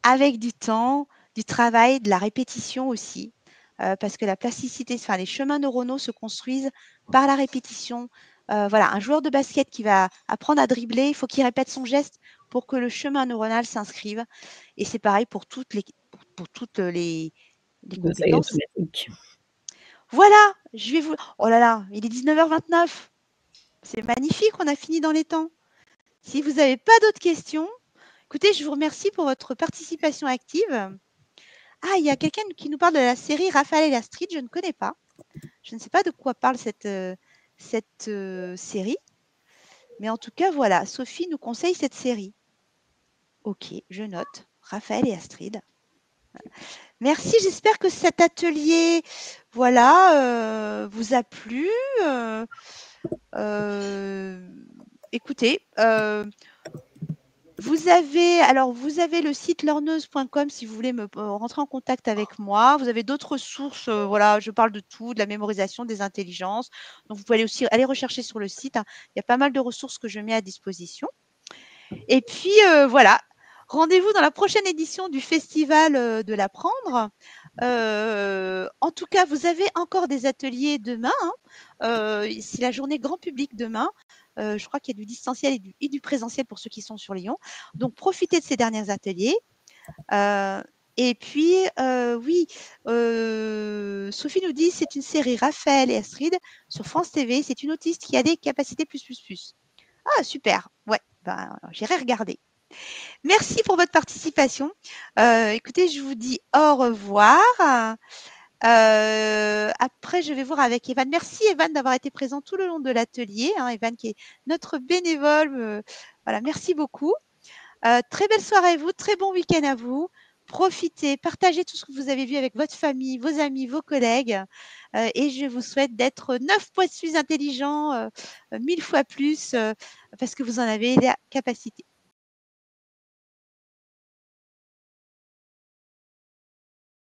avec du temps, du travail, de la répétition aussi, parce que la plasticité, enfin les chemins neuronaux se construisent par la répétition. Voilà, un joueur de basket qui va apprendre à dribbler, il faut qu'il répète son geste pour que le chemin neuronal s'inscrive. Et c'est pareil pour toutes les compétences. Voilà, je vais vous... Oh là là, il est 19h29. C'est magnifique, on a fini dans les temps. Si vous n'avez pas d'autres questions, écoutez, je vous remercie pour votre participation active. Ah, il y a quelqu'un qui nous parle de la série Raphaël et Astrid, je ne connais pas. Je ne sais pas de quoi parle cette série. Mais en tout cas, voilà, Sophie nous conseille cette série. Ok, je note. Raphaël et Astrid. Merci, j'espère que cet atelier voilà, vous a plu. Écoutez, vous avez le site learneuse.com si vous voulez rentrer en contact avec moi. Vous avez d'autres ressources, voilà, je parle de tout, de la mémorisation, des intelligences. Donc, vous pouvez aussi aller rechercher sur le site. Il y a pas mal de ressources que je mets à disposition. Et puis, voilà, rendez-vous dans la prochaine édition du Festival de l'apprendre. En tout cas, vous avez encore des ateliers demain. C'est la journée grand public demain. Je crois qu'il y a du distanciel et du présentiel pour ceux qui sont sur Lyon. Donc, profitez de ces derniers ateliers. Et puis, oui, Sophie nous dit, c'est une série Raphaël et Astrid sur France TV. C'est une autiste qui a des capacités plus. Ah, super. Ouais, ben, j'irai regarder. Merci pour votre participation. Écoutez, je vous dis au revoir. Après, je vais voir avec Evan. Merci Evan d'avoir été présent tout le long de l'atelier. Evan qui est notre bénévole. Voilà, merci beaucoup. Très belle soirée à vous, très bon week-end à vous. Profitez, partagez tout ce que vous avez vu avec votre famille, vos amis, vos collègues. Et je vous souhaite d'être 9 fois plus intelligent, 1000 fois plus, parce que vous en avez la capacité.